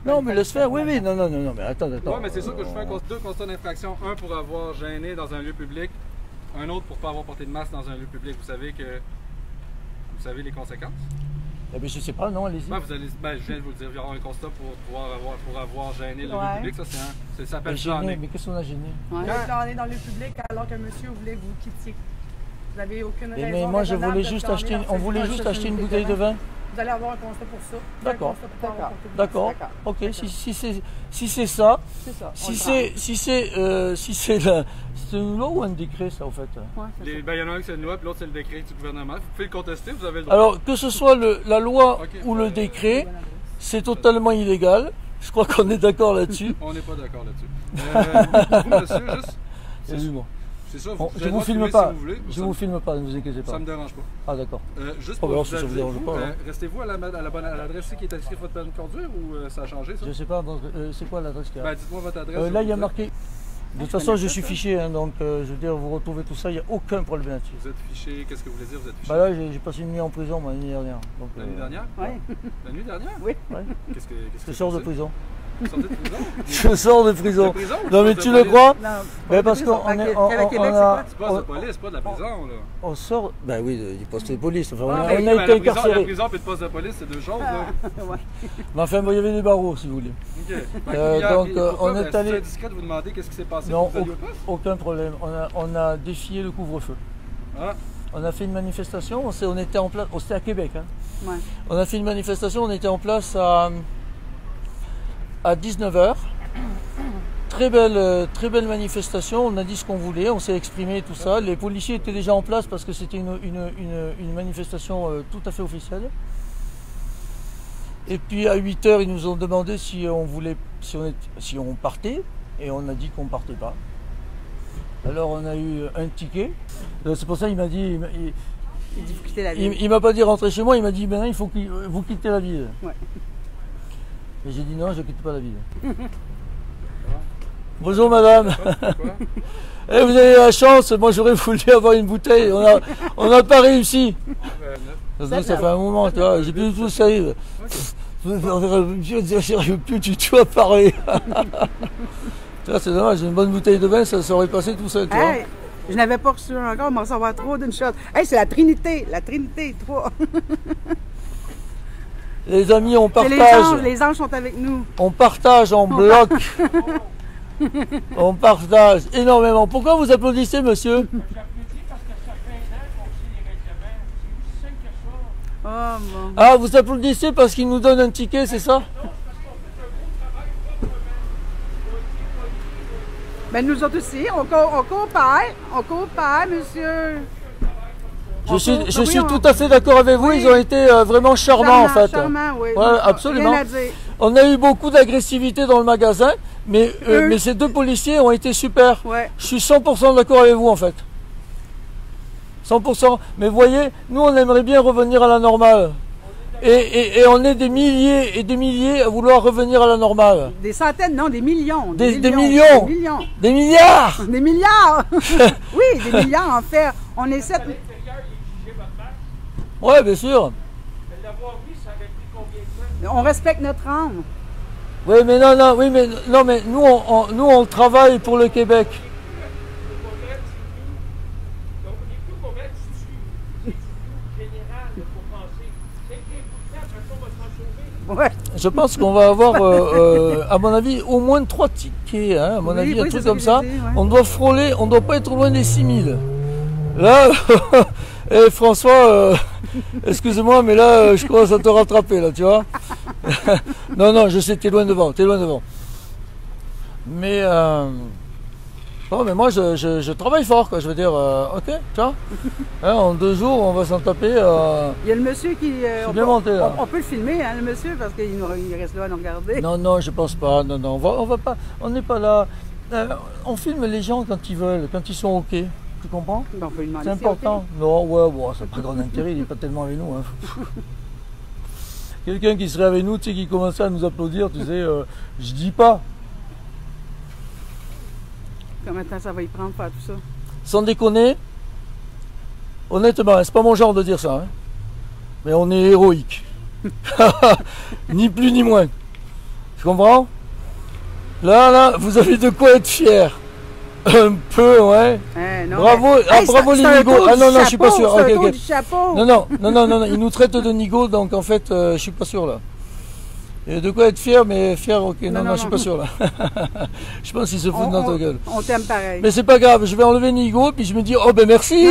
Non, mais laisse faire. Oui. Non, mais attends. Oui, mais c'est sûr que je fais deux constats d'infraction. Un pour avoir gêné dans un lieu public Un autre pour ne pas avoir porté de masque dans un lieu public. Vous savez les conséquences? Eh bien, je sais pas, non, allez-y. Ben, je viens de vous le dire, il y aura un constat pour avoir gêné le lieu public. Ça, ça s'appelle Gêné, gêner. mais qu'est-ce qu'on a gêné? On est dans le public alors que monsieur voulait que vous quittiez. Vous n'avez aucune raison. Mais moi, je voulais juste acheter, on voulait juste acheter une bouteille de vin. Vous allez avoir un constat pour ça. D'accord. D'accord. D'accord. Ok. Si c'est ça, C'est ça. si c'est une loi ou un décret, ça, en fait. Il y en a un qui c'est une loi, puis l'autre c'est le décret du gouvernement. Vous pouvez le contester, vous avez le droit. Alors, que ce soit la loi ou le décret, c'est totalement illégal. Je crois qu'on est d'accord là-dessus. On n'est pas d'accord là-dessus. Vous, monsieur, juste. Excusez-moi. C'est ça, Je vous filme pas. Si vous voulez, Je vous filme pas, ne vous inquiétez pas. Ça me dérange pas. Ah, d'accord. Juste Oh, pour alors, vous si ça vous aviser, dérange pas, hein. restez-vous à l'adresse qui est inscrite sur votre permis de conduire ou ça a changé ça? Je sais pas, donc, c'est quoi l'adresse qu'il y a? Dites-moi votre adresse. Là, il y a marqué. De toute façon, je suis fiché, hein, donc je veux dire, vous retrouvez tout ça, il n'y a aucun problème là-dessus. Vous êtes fiché, qu'est-ce que vous voulez dire? Vous êtes fiché? Bah là, j'ai passé une nuit en prison, moi, l'année dernière. Donc, La nuit dernière? Oui. La nuit dernière? Oui. Ouais. Qu'est-ce que Je sors de prison. Vous sortez de prison? Je sors de prison. De prison ou Non, mais de tu le police? crois? Non, Mais parce qu'on Québec, est, Québec, C'est pas de la police, c'est pas de la prison là. on sort, bah oui, du poste de police. Enfin, on a Mais été la incarcérés. prison et le poste de police, c'est deux choses là. Mais enfin, bon, il y avait des barreaux, si vous voulez. Ok. Donc, on est allé. C'est indiscret de vous demander qu'est-ce qui s'est passé Non, quand vous alliez au poste? aucun problème. On a défié le couvre-feu. Ah, On a fait une manifestation, on était en place, c'était à Québec. Hein. Ouais. On a fait une manifestation, on était en place à 19h. Très belle manifestation, on a dit ce qu'on voulait, on s'est exprimé, tout ça. Les policiers étaient déjà en place parce que c'était une manifestation tout à fait officielle. Et puis à 8h, ils nous ont demandé si on partait, et on a dit qu'on ne partait pas. Alors on a eu un ticket. C'est pour ça qu'il m'a dit, Il dit, vous quittez la ville. il m'a pas dit rentrer chez moi, il m'a dit maintenant il faut que vous quittez la ville. Ouais. Et j'ai dit non, je ne quitte pas la ville. Bonjour madame. Eh, vous avez la chance, moi j'aurais voulu avoir une bouteille, on n'a pas réussi. Ça fait un moment, tu vois, j'ai plus du tout salive. J'arrive plus du tout à parler. Tu vois, c'est dommage, une bonne bouteille de vin, ça aurait passé tout seul, tu vois. Hey, je n'avais pas reçu encore, on m'en recevoir trop d'une shot. Hey, c'est la Trinité, 3. Les amis, on C'est partage. les anges sont avec nous. On partage en bloc. On partage énormément. Pourquoi vous applaudissez, monsieur? Oh mon. Ah, vous applaudissez parce qu'il nous donne un ticket, c'est ça? Ben nous autres aussi, on coopère, monsieur. Je suis tout à fait d'accord avec vous, ils ont été vraiment charmants en fait. Charmant, oui. Ouais, absolument. Rien à dire. On a eu beaucoup d'agressivité dans le magasin, mais ces deux policiers ont été super. Ouais. Je suis 100% d'accord avec vous en fait. 100%. Mais vous voyez, nous on aimerait bien revenir à la normale. Et on est des milliers et des milliers à vouloir revenir à la normale. Des centaines, non, des millions. Des millions. Des millions. Des milliards. Des milliards. Oui, des milliards en fait. On essaie de... Ouais, bien sûr. On respecte notre âme. Oui, mais mais nous on travaille pour le Québec. Ouais. Je pense qu'on va avoir, à mon avis, au moins 3 tickets, hein, à mon Oui, avis, un oui, truc c'est comme ça ça. que j'ai dit, ouais. On doit frôler, on doit pas être loin des 6000. Là, François, excuse-moi, mais là, je commence à te rattraper, là, tu vois. Non, je sais, t'es loin devant. Mais, bon, mais moi, je travaille fort, quoi, je veux dire, ok, tu vois. Hein, en 2 jours, on va s'en taper. Il y a le monsieur qui... bien monté, là. On peut le filmer, hein, le monsieur, parce qu'il reste là à nous regarder. Non, je pense pas. Non, on va pas. On n'est pas là. On filme les gens quand ils veulent, quand ils sont ok. Tu comprends? Ben, on peut lui demander C'est si, ok. important. Non, ouais, ça n'a pas grand intérêt. Il n'est pas tellement avec nous. Hein. Quelqu'un qui serait avec nous, tu sais, qui commençait à nous applaudir, tu sais, je dis pas. Combien de temps ça va y prendre faire tout ça? Sans déconner, honnêtement, c'est pas mon genre de dire ça. Hein. Mais on est héroïque. Ni plus ni moins. Tu comprends? Là, vous avez de quoi être fier. Un peu, ouais. Ben non. Bravo, Hey, bravo les c'est un nigauds. tour Ah du non, non, je suis pas chapeau, sûr. c'est un Ok, tour ok. du chapeau. Non, ils nous traitent de nigauds, donc en fait, je suis pas sûr là. Il y a de quoi être fier, mais fier, ok. Non, je suis pas sûr là. Je pense qu'ils se foutent de notre gueule. On t'aime pareil. Mais c'est pas grave, je vais enlever nigaud, puis je me dis, oh ben merci,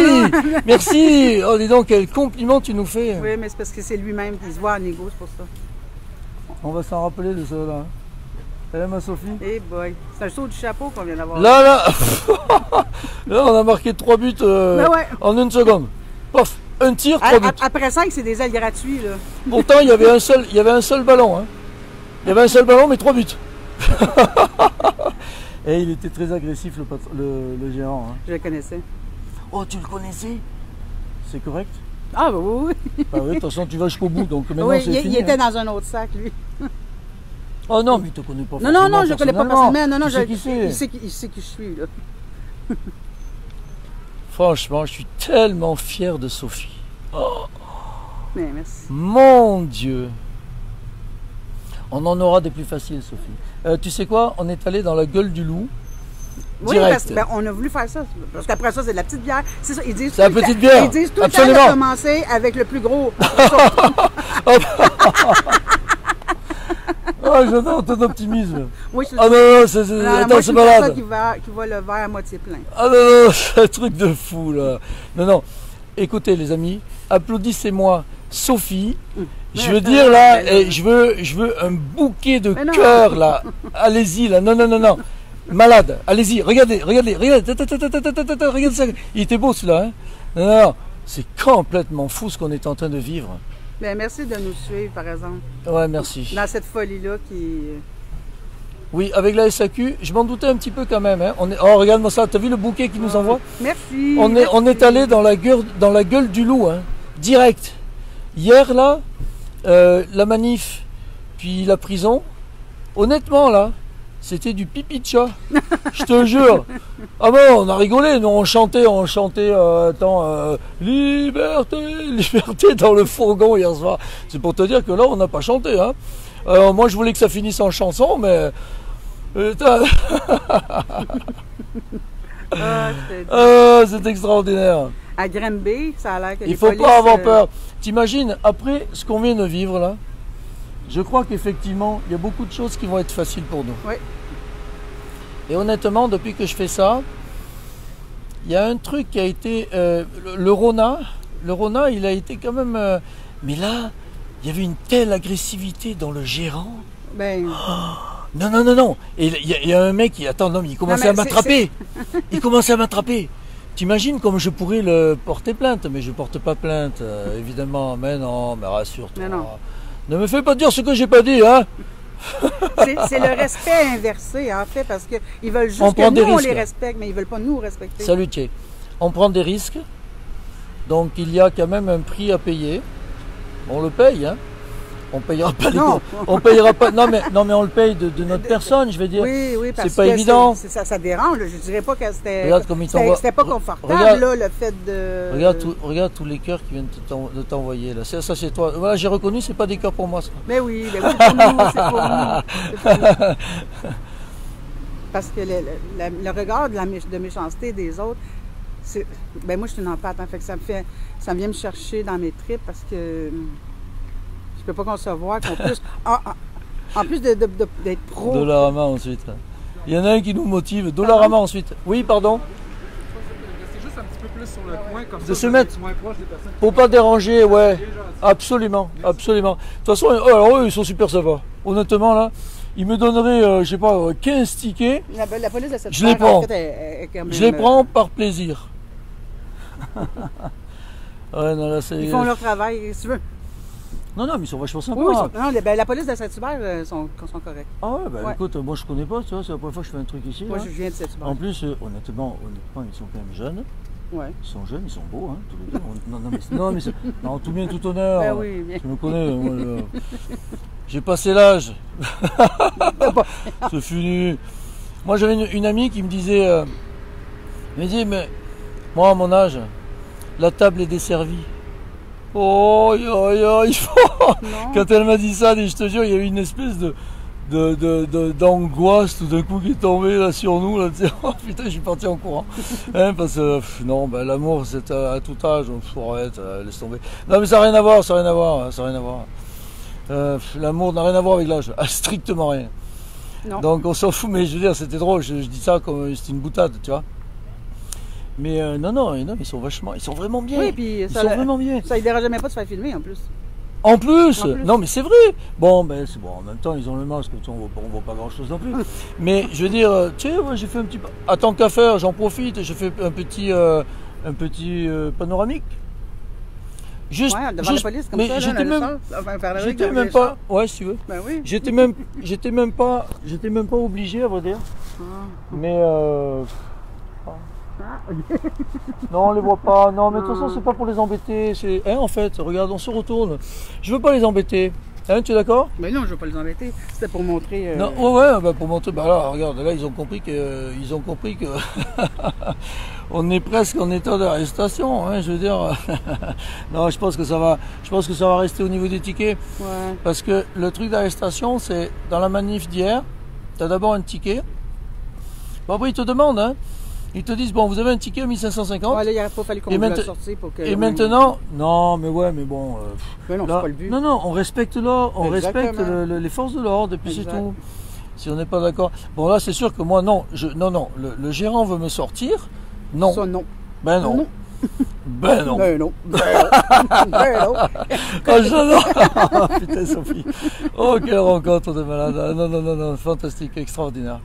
merci. Oh, dis donc, quel compliment tu nous fais. Oui, mais c'est parce que c'est lui-même qui se voit en égo, c'est pour ça. On va s'en rappeler de ça là. Eh ma Sophie. Eh boy, c'est un saut du chapeau qu'on vient d'avoir. Là, là, on a marqué 3 buts Ben ouais. en 1 seconde. Pof, un tir, 3 buts. Après 5, c'est des ailes gratuits, là. Pourtant, il y avait un seul ballon. Hein. Il y avait un seul ballon, mais 3 buts. Et il était très agressif, le gérant. Hein. Je le connaissais. Oh, tu le connaissais? C'est correct? Ah, bah oui. Ah oui, de toute façon, tu vas jusqu'au bout, donc maintenant Oui, c'est fini. il était hein. dans un autre sac, lui. Oh non, mais il te connaît pas. Non, je ne connais pas personnellement. Non, Tu sais qui c'est? Il sait qui je suis, là. Franchement, je suis tellement fier de Sophie. Oh, Mais merci. mon Dieu. On en aura des plus faciles, Sophie. Tu sais quoi? On est allé dans la gueule du loup. Oui, Direct. parce qu'on a voulu faire ça. Parce qu'après ça, c'est de la petite bière. C'est ça, ils disent. C'est la petite bière. Ils disent tout Absolument. le temps de commencer avec le plus gros. Oh, j'adore ton optimisme. Oui, je Ah non, c'est non, attends, moi, je c'est suis une personne malade. qui voit le verre à moitié plein. Ah non, c'est un truc de fou là. Non. Écoutez les amis, applaudissez-moi Sophie. Je veux dire là, je veux un bouquet de Mais non. cœur là. Allez-y là, non. Malade, allez-y, regardez. Regarde ça. Il était beau celui-là. Hein. Non, c'est complètement fou ce qu'on est en train de vivre. Ben, merci de nous suivre, par exemple. Ouais, merci. Dans cette folie-là qui. Oui, avec la SAQ, je m'en doutais un petit peu quand même. Hein. Oh, regarde-moi ça, t'as vu le bouquet qu'ils nous envoient? Merci. On est allé dans la gueule du loup, hein, direct. Hier, là, la manif, puis la prison, honnêtement, là, c'était du pipi de chat. Je te jure. Ah bon, on a rigolé, nous, on chantait, liberté dans le fourgon hier soir. C'est pour te dire que là, on n'a pas chanté, hein. Moi, je voulais que ça finisse en chanson, mais... c'est extraordinaire. À Granby, ça a l'air que Il faut pas avoir peur. T'imagines, après ce qu'on vient de vivre là, je crois qu'effectivement, il y a beaucoup de choses qui vont être faciles pour nous. Oui. Et honnêtement, depuis que je fais ça, il y a un truc qui a été... le Rona, il a été quand même... mais là, il y avait une telle agressivité dans le gérant. Ben... Non. Et il y a un mec qui... Attends, non, mais il commençait à m'attraper. Il commençait à m'attraper. T'imagines comme je pourrais le porter plainte, mais je porte pas plainte, évidemment. Mais non, mais rassure-toi. Non. Ne me fais pas dire ce que j'ai pas dit, hein. C'est le respect inversé, en fait, parce qu'ils veulent juste On que prend des nous, on risques. les respecte, mais ils veulent pas nous respecter. Salut, Thierry. On prend des risques. Donc, il y a quand même un prix à payer. On le paye, hein. On payera pas les Non. On payera pas. Non mais on le paye de notre personne, je veux dire. Oui, parce c'est pas que évident. ça dérange. Je dirais pas que c'était Regarde comme il t'envoie. c'était pas confortable, Regarde. là, le fait de... Regarde tous les cœurs qui viennent de t'envoyer là. Ça c'est toi. Voilà, j'ai reconnu, c'est pas des cœurs pour moi. Ça. Mais oui, c'est pour nous, c'est pour nous. Parce que le regard de méchanceté des autres, ben moi je suis une empathie, hein, fait que ça vient me chercher dans mes tripes parce que je peux pas concevoir qu'on puisse, en plus d'être pro. Dollarama ensuite. Il y en a un qui nous motive. Dollarama ensuite. Oui, pardon. C'est juste un petit peu plus sur le coin, comme De ça, se vous mettre- êtes moins proche des personnes. Pour pas déranger, ouais. Absolument. De toute façon, alors eux, ils sont super sympas. Honnêtement là, ils me donneraient, je sais pas, 15 tickets. La police de cette Je les terre, en prends. fait, est quand même, Je les prends par plaisir. Ouais, non, là, c'est... Ils font leur travail, si tu veux. Non, mais ils sont vachement sympas. Oui, la police de Saint-Hubert sont corrects. Ah ouais, bah Ouais. écoute, moi je connais pas, tu vois, c'est la première fois que je fais un truc ici. Moi, là. je viens de Saint-Hubert. En plus, honnêtement, ils sont quand même jeunes. Ouais. Ils sont jeunes, ils sont beaux, hein, tous les deux. Non, tout bien, tout honneur. Ben oui, bien. Tu me connais, moi, j'ai passé l'âge. C'est fini. Moi, j'avais une amie qui me disait, mais moi, à mon âge, la table est desservie. Oh, Non. quand elle m'a dit ça, je te jure, il y a eu une espèce d'angoisse tout d'un coup qui est tombé là sur nous. Là, oh putain, je suis parti en courant. Hein, parce que non, ben, l'amour c'est à tout âge, arrête, laisse tomber. Non mais ça n'a rien à voir, ça n'a rien à voir, ça n'a rien à voir. L'amour n'a rien à voir avec l'âge, strictement rien. Non. Donc on s'en fout, mais je veux dire, c'était drôle, je dis ça comme c'était une boutade, tu vois. Mais non, ils sont vraiment bien. Oui, puis ils sont vraiment bien. Ça ne dérange jamais pas de se faire filmer en plus. En plus, non mais c'est vrai. Bon, ben c'est bon. En même temps, ils ont le masque, on voit pas grand chose non plus. Mais je veux dire, tu sais, moi j'ai fait un petit. À tant qu'à faire, j'en profite. Je fais un petit panoramique. Juste, devant la police comme mais ça. J'étais même pas. Ouais, si tu veux. Ben oui. J'étais même pas obligé à vrai dire. Mais non, on les voit pas. Non, mais de toute façon, c'est pas pour les embêter. C'est, hein, en fait, regarde, on se retourne. Je veux pas les embêter. Hein, tu es d'accord? Mais non, je veux pas les embêter. C'était pour montrer. Non, ouais, bah, pour montrer. Bah là, regarde, là, ils ont compris que on est presque en état d'arrestation. Hein, je veux dire. Non, je pense que ça va rester au niveau des tickets. Ouais. Parce que le truc d'arrestation, c'est dans la manif d'hier. T'as d'abord un ticket. Bon, après, ils te demandent, hein. Ils te disent, bon, vous avez un ticket à 1550. Ouais, là, il n'aurait pas fallu qu'on vous la sortie pour que... Et maintenant, non, mais ouais, mais bon... mais non, là, c'est pas le but. Non, on respecte l'ordre, on Exactement. respecte les forces de l'ordre, et puis c'est Exact. tout. Si on n'est pas d'accord... Bon, là, c'est sûr que moi, non, le gérant veut me sortir. Non. Ça, non. Ben non. Non. Ben non. Ben non. Ben non. Oh, j'adore. Putain, Sophie. Oh, quelle rencontre de malade. Non, fantastique, extraordinaire.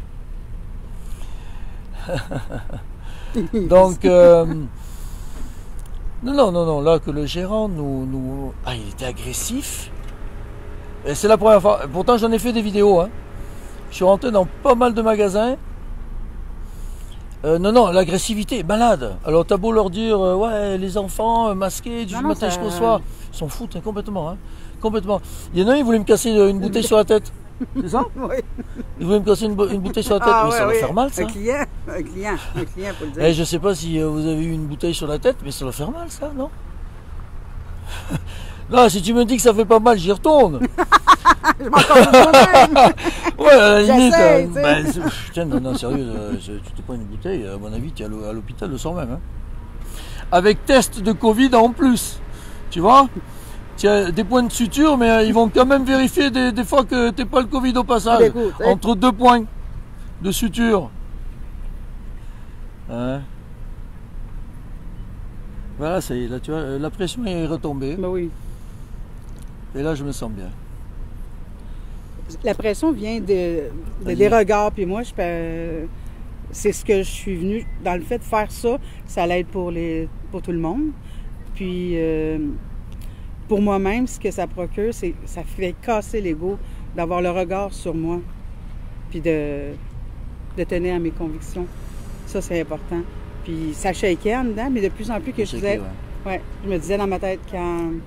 Donc, non, là que le gérant il était agressif. Et c'est la première fois. Pourtant, j'en ai fait des vidéos. Hein. Je suis rentré dans pas mal de magasins. Non, l'agressivité est malade. Alors, t'as beau leur dire, ouais, les enfants masqués du matin jusqu'au soir, ils s'en foutent hein, complètement. Hein. Complètement. Il y en a un, il voulait me casser une bouteille sur la tête. C'est ça? Oui. Il voulait me casser une bouteille sur la tête, mais ça va faire mal, ça. Un client, faut le dire. Et je sais pas si vous avez eu une bouteille sur la tête, mais ça va faire mal, ça, non? Là, si tu me dis que ça fait pas mal, j'y retourne. Je m'en moi-même. Ouais, à la limite. J'essaie, Tiens, non, sérieux, tu te prends une bouteille, à mon avis, tu es à l'hôpital le soir même. Hein. Avec test de Covid en plus. Tu vois? Tu as des points de suture, mais ils vont quand même vérifier des fois que tu n'es pas le Covid au passage. Écoute, entre 2 points de suture. Hein? Voilà, ça y est, là, tu vois, la pression est retombée. Ben oui. Et là, je me sens bien. La pression vient des regards, puis moi, c'est ce que je suis venue, dans le fait de faire ça, ça l'aide pour tout le monde. Puis, pour moi-même, ce que ça procure, c'est ça fait casser l'ego d'avoir le regard sur moi, puis de tenir à mes convictions. Ça, c'est important. Puis, ça shakeait en dedans, mais de plus en plus que je disais... Ouais, je me disais dans ma tête calme,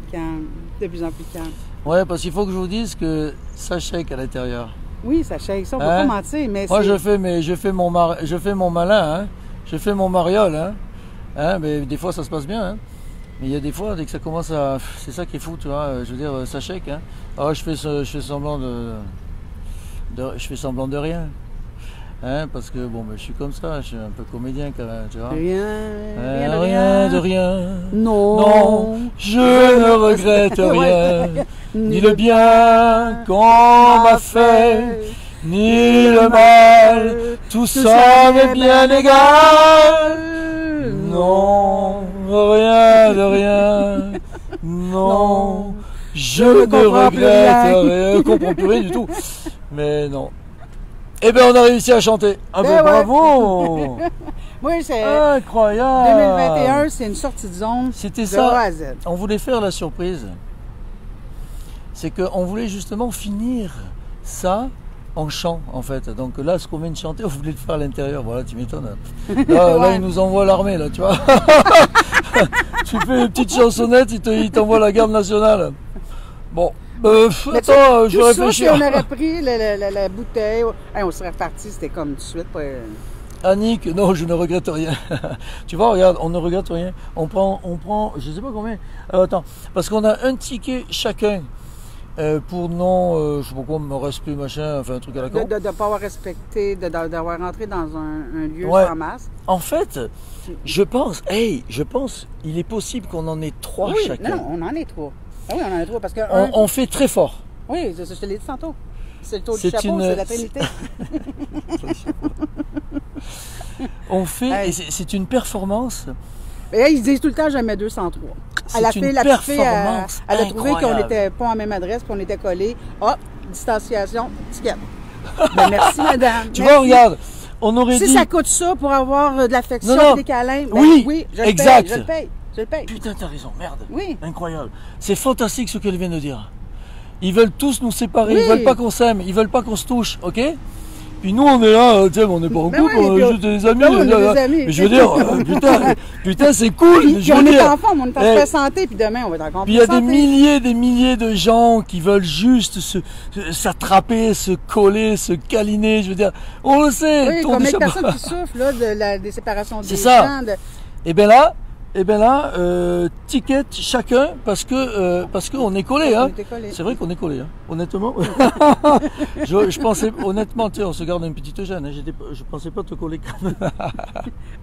de plus en plus calme. Ouais, parce qu'il faut que je vous dise que ça shake à l'intérieur. Oui, ça shake, ça, on peut pas mentir, mais moi, je fais mon malin, hein. Je fais mon mariole, hein. Mais des fois, ça se passe bien, hein. Mais il y a des fois, dès que ça commence à... C'est ça qui est fou, tu vois. Je veux dire, ça shake, hein. Alors, je fais semblant je fais semblant de rien. Hein, parce que bon, je suis comme ça, je suis un peu comédien quand même, tu vois. Rien de rien. Non, je ne regrette rien, ni le bien qu'on m'a fait, ni le mal, tout ça m'est bien égal. Non, rien de rien, non, je ne regrette rien, je comprends plus rien du tout, mais non. Eh bien, on a réussi à chanter. Ah ben bravo. Oui, c'est... Incroyable. 2021, c'est une sortie de zone. C'était ça. A à Z. On voulait faire la surprise. C'est qu'on voulait justement finir ça en chant, en fait. Donc là, ce qu'on vient de chanter, on voulait le faire à l'intérieur. Voilà, tu m'étonnes. Là, ils nous envoient l'armée, là, tu vois. Tu fais une petite chansonnette, ils t'envoient la garde nationale. Bon. Attends, je vais réfléchir. Si on aurait pris la bouteille, on serait reparti, c'était comme tout de suite. Annick, non, je ne regrette rien. Tu vois, regarde, on ne regrette rien. On prend, je sais pas combien. Alors attends, parce qu'on a un ticket chacun. pour non, je sais pas quoi, me respect, machin, enfin un truc à la con. De ne pas avoir respecté, d'avoir rentré dans un lieu Ouais. sans masque. En fait, je pense, il est possible qu'on en ait 3 Oui, chacun. non, on en est 3. Ah oui, on en a 3 parce que... On fait très fort. Oui, je te l'ai dit tantôt. C'est le tour du C'est chapeau, une- c'est la Trinité. On fait, Hey. et c'est une performance. Et là, ils disent tout le temps, jamais 203. C'est La une fille, la petite fille, performance elle a trouvé qu'on incroyable. n'était pas en même adresse, qu'on était collés. Ah, distanciation, ticket. Ben, merci, madame. Tu Merci. vois, regarde, on aurait Si dit... ça coûte ça pour avoir de l'affection Non, non. et des câlins, ben Oui, je le exact. paye, je le paye, je le paye. Putain, t'as raison, merde. Oui. Incroyable. C'est fantastique ce qu'elle vient de dire. Ils veulent tous nous séparer, Oui. ils veulent pas qu'on s'aime, ils veulent pas qu'on se touche, ok? Puis nous on est là, tu sais, on n'est pas en Ben couple, oui, on puis est on- juste des amis. Ben oui, on est là. des amis. Mais je veux dire, putain, c'est cool. Puis je on veux est dire. en forme, on est en Eh, super santé, puis demain, on va être encore Puis il y a des milliers de gens qui veulent juste s'attraper, se coller, se câliner, je veux dire, on le sait. Oui, tour combien du de chapeau. personnes qui souffrent là, des séparations des C'est ça. gens. Et bien là, ticket chacun parce qu'on est collés, On hein. était collés. C'est vrai qu'on est collés, hein. Honnêtement. je pensais, honnêtement, tu sais, on se garde une petite gêne, hein. Je pensais pas te coller comme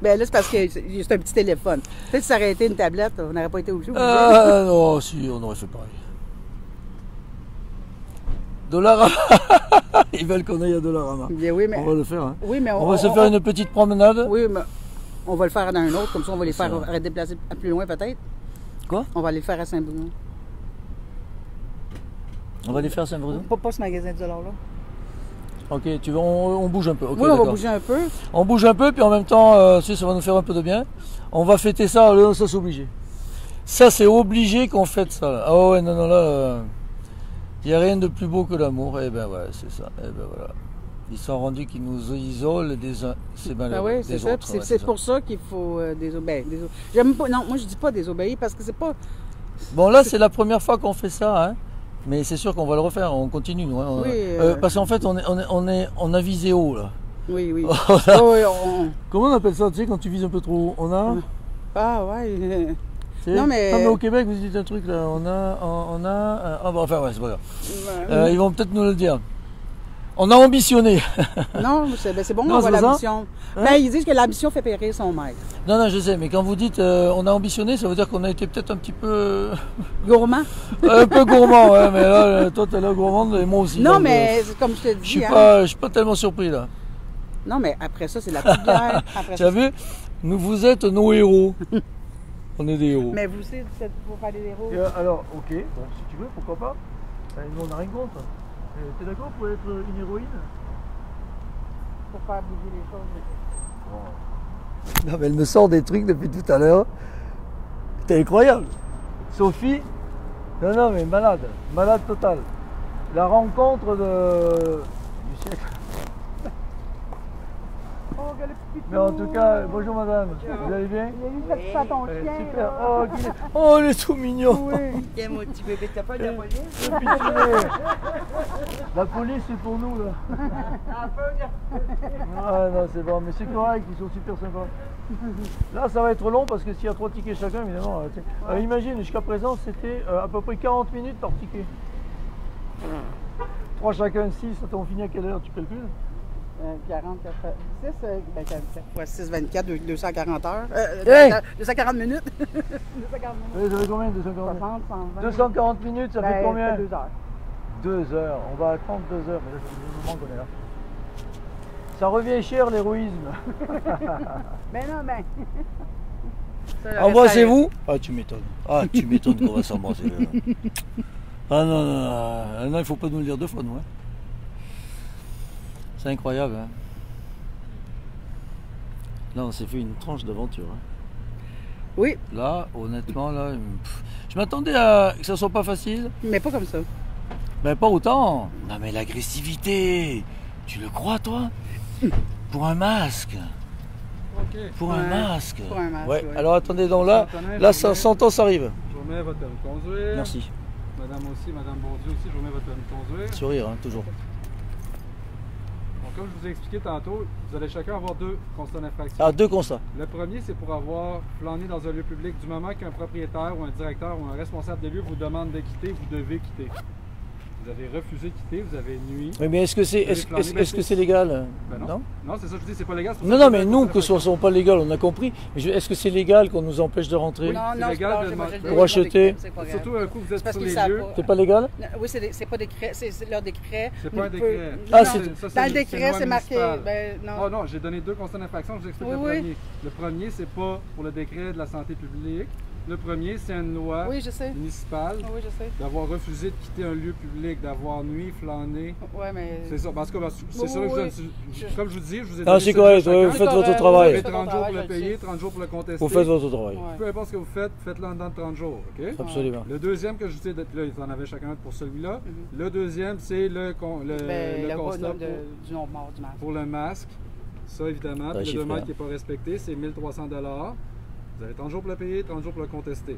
Ben là, c'est parce que c'est un petit téléphone. Peut-être si ça aurait été une tablette, on n'aurait pas été obligé. non, si, on aurait fait pareil. Dollarama. Ils veulent qu'on aille à Dollarama. Bien, oui, mais, On va le faire, hein. oui, mais On va se faire une petite promenade. Oui, mais on va le faire dans un autre, comme ça on va les faire Ça. déplacer plus loin peut-être. Quoi? On va aller le faire à Saint-Bruno. On va aller faire Saint-Bruno. Pas ce magasin de dollars là. Ok, tu veux, on bouge un peu. Ok, Oui, on va d'accord. bouger un peu. On bouge un peu, puis en même temps, tu sais, ça va nous faire un peu de bien. On va fêter ça, là, ça c'est obligé. Ça c'est obligé qu'on fête ça. Là. Ah ouais, non, là, il n'y a rien de plus beau que l'amour. Eh ben ouais, c'est ça. Eh ben voilà. Ils sont rendus qu'ils nous isolent des uns, c'est malheureux. Ah oui, c'est des ça. autres, Puis ouais, c'est ça. pour ça qu'il faut désobéir. J'aime pas. Non, moi je dis pas désobéir parce que c'est pas. Bon là, c'est la première fois qu'on fait ça, hein. Mais c'est sûr qu'on va le refaire. On continue, nous. Hein. Oui, Parce qu'en fait, on a visé haut là. Oui, oui. On a- Ah oui, Comment on appelle ça, tu sais, quand tu vises un peu trop haut? On a. Ah ouais. Tu sais, Non, mais- au Québec, vous dites un truc là, ah bon, enfin ouais, c'est pas grave. Ils vont peut-être nous le dire. On a ambitionné. Non, c'est bon, Non, on c'est voit pas ça? l'ambition. Hein? Ben, ils disent que l'ambition fait périr son maître. Non, je sais, mais quand vous dites on a ambitionné, ça veut dire qu'on a été peut-être un petit peu Gourmand. un peu gourmand, ouais, mais là, toi t'es là gourmande et moi aussi. Non, donc, mais c'est comme je te je suis dis. Hein. pas, tellement surpris là. Non, mais après ça, c'est la petite bière. Après Tu ça, as vu? Vous êtes nos héros. On est des héros. mais vous aussi, vous êtes pour faire des héros. Alors, ok, bon, si tu veux, pourquoi pas. Nous, on n'a rien contre. T'es d'accord pour être une héroïne? Pour faire bouger les choses. Non, mais elle me sort des trucs depuis tout à l'heure. C'est incroyable. Sophie, non, mais malade totale. La rencontre du siècle. Oh, regarde le petit Mais en tout cas, bonjour madame, vous allez bien? Il a mis ça à ton chien. Super. là. Oh, il est tout mignon. Oui. Tiens, mon petit bébé, t'as pas de la police? C'est pitié. La police, c'est pour nous là. Ah non, c'est bon, mais c'est correct, ils sont super sympas. Là, ça va être long parce que s'il y a 3 tickets chacun, évidemment. Tu sais. Imagine, jusqu'à présent, c'était à peu près 40 minutes par ticket. 3 chacun, 6, attends, on finit à quelle heure, tu calcules? 40, 6, ben 4 6, 24, 240 heures. Hey! 240 minutes. 240 minutes. Vous avez combien, 240 minutes? 60, 120. 240 minutes, ça fait combien? Ça fait 2 heures. 2 heures, on va attendre 2 heures, mais là, ça fait un moment qu'on est là. Ça revient cher l'héroïsme. Ben non, ben. Embrassez-vous? Ah, tu m'étonnes qu'on va s'embrasser. Là. Ah non, il faut pas nous le dire 2 fois, nous. Hein. C'est incroyable. Hein. Là, on s'est fait une tranche d'aventure. Hein. Oui, Là, honnêtement, là, je m'attendais à que ça soit pas facile. mais pas comme ça. Mais pas autant. Non, mais l'agressivité, tu le crois, toi? Pour un masque. OK. Pour Ouais, un masque. pour un masque, Ouais. ouais. Alors attendez, donc là, Santaner, 100 ans, ça arrive. Je vous remets votre permis de conduire. Merci. Madame aussi, Madame Bondieu aussi, je vous remets votre permis de conduire. Sourire, hein, toujours. Donc, comme je vous ai expliqué tantôt, vous allez chacun avoir 2 constats d'infraction. Ah, 2 constats. Le premier, c'est pour avoir flâné dans un lieu public. Du moment qu'un propriétaire ou un directeur ou un responsable de lieu vous demande de quitter, vous devez quitter. Vous avez refusé de quitter, vous avez nuit. Oui, mais est-ce que c'est légal? Ben non. Non, Non, c'est ça que je dis, c'est pas légal. non, non, mais nous, que ce ne soit pas légal, on a compris. Mais est-ce que c'est légal qu'on nous empêche de rentrer? Non, c'est non, légal c'est de pas- demander- je- Pour acheter. c'est pas grave. Surtout un coup, vous êtes parce sur qu'ils les savent lieux. pas. C'est pas légal? Non, oui, c'est pas décret, c'est leur décret. C'est pas un Peut- décret. Ah, Non, c'est- dans le décret, c'est marqué. Ben, non. Oh non, j'ai donné 2 constats d'infraction, je vous explique Oui, le oui. premier. Le premier, c'est pas pour le décret de la santé publique. Le premier, c'est une loi Oui, je sais. municipale Oui, je sais. d'avoir refusé de quitter un lieu public, d'avoir nuit, flâné. Ouais, mais. C'est ça, parce que c'est Oui, ça que je oui. donne. Comme je vous dis, je vous ai Ah, donné c'est cette correct, chacun. ouais, vous faites votre Vous travail. avez Faites 30 votre jours pour travail, le je payer, sais. 30 jours pour le contester. Vous faites votre travail. Ouais. Peu importe ce que vous faites, faites-le en dedans de 30 jours, OK? Absolument. Le deuxième que je vous ai dit, là, ils en avaient chacun un pour celui-là. Le deuxième, c'est le Ben, le constat gros du nombre mort du masque. pour le masque. Ça, évidemment. Ouais, Puis le 2 chiffre, mètres qui n'est pas respecté, c'est 1 300 $. Vous avez 30 jours pour le payer, 30 jours pour le contester.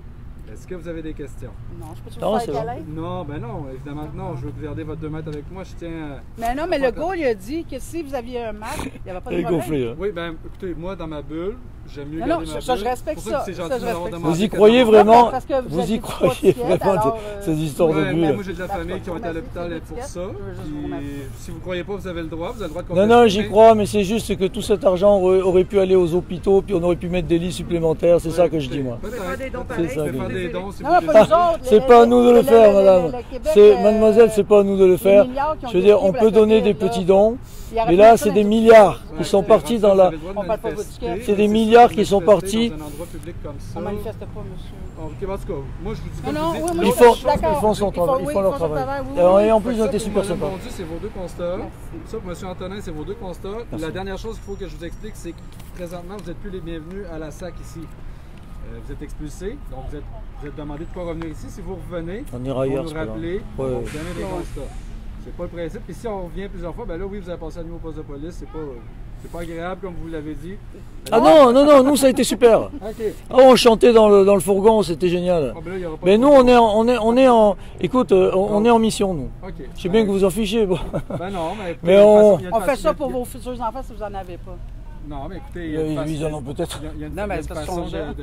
Est-ce que vous avez des questions? Non, je peux-tu Non, vous c'est faire bon. câlin? Non, ben non, évidemment que non. Je veux garder votre 2 mètres avec moi. Je tiens à... Mais non, mais le gars, il a dit que si vous aviez un masque, il n'y avait pas de Elle est problème. gonflée, hein. Oui, ben écoutez, moi, dans ma bulle, j'aime mieux Non, garder non, ma ça, bulle. je respecte C'est pour ça. que c'est Ça, gentil je de m'avoir respecte demandé Vous y que- croyez Non, vraiment? parce que vous Vous y aviez croyez pas d'étiquette, vraiment alors, ces histoires de Ouais, mais bulles? moi, j'ai de la famille qui ont été à l'hôpital pour ça. Je veux juste vous Puis, remercier. si vous ne croyez pas, vous avez le droit. Vous avez le droit de Non, contester. non, j'y crois, mais c'est juste que tout cet argent aurait pu aller aux hôpitaux, puis on aurait pu mettre des lits supplémentaires, c'est ça que je dis, moi. Peut-être. Faire des dons peut-être. pareils. C'est ça, Vous pouvez faire que- des dons si Non, vous pas voulez. nous autres. C'est pas à nous de le faire, madame. le Québec, C'est, mademoiselle, c'est pas à nous de le faire. les milliards qui ont Je veux dire, été on pris peut pour la donner des COVID, là. petits dons, Il aurait mais pu là, mettre ça c'est dans des les milliards qui Ouais, sont c'est partis vrai, dans vous la... avez le droit de On parle pas manifester, votre C'est des mais milliards si qui vous sont manifestez partis. dans un endroit public comme ça. On manifeste pas, monsieur. Ok, en tout cas, moi je vous dis Non, comme non, je oui, vous dis. moi, Ils je font, suis d'accord. ils font son travail, ils oui, font leur ils font son travail. travail, oui, Et en plus, ils ont Ça, été pour super Madame sympas. Bondu, c'est vos 2 constats. Merci. Ça, pour M. Antonin, c'est vos 2 constats. La dernière chose qu'il faut que je vous explique, c'est que présentement, vous n'êtes plus les bienvenus à la SAC ici. Vous êtes expulsés, donc vous êtes demandé de pas revenir ici. Si vous revenez, On ira ailleurs, vous c'est nous pas grave. rappelez, Ouais, on va ouais. vous donner des constats. C'est pas le principe. Puis si on revient plusieurs fois, ben là, oui, vous avez passé la nuit au poste de police. C'est pas agréable, comme vous l'avez dit. Ah non, non, non, nous ça a été super. OK. Oh, on chantait dans le fourgon, c'était génial. Ah, ben là, il y aura pas Mais de nous, on est en, écoute, on est en mission, nous. OK. Je sais bien que vous en fichez. Bon. Ben non, mais... Mais il y a une on- façon- il y a une On fait façon- ça pour vos futurs enfants si vous en avez pas. Non, mais écoutez, il y a une Ils façon- en ont peut-être. il y a une- Non, mais il y a c'est une parce façon qu'on gère.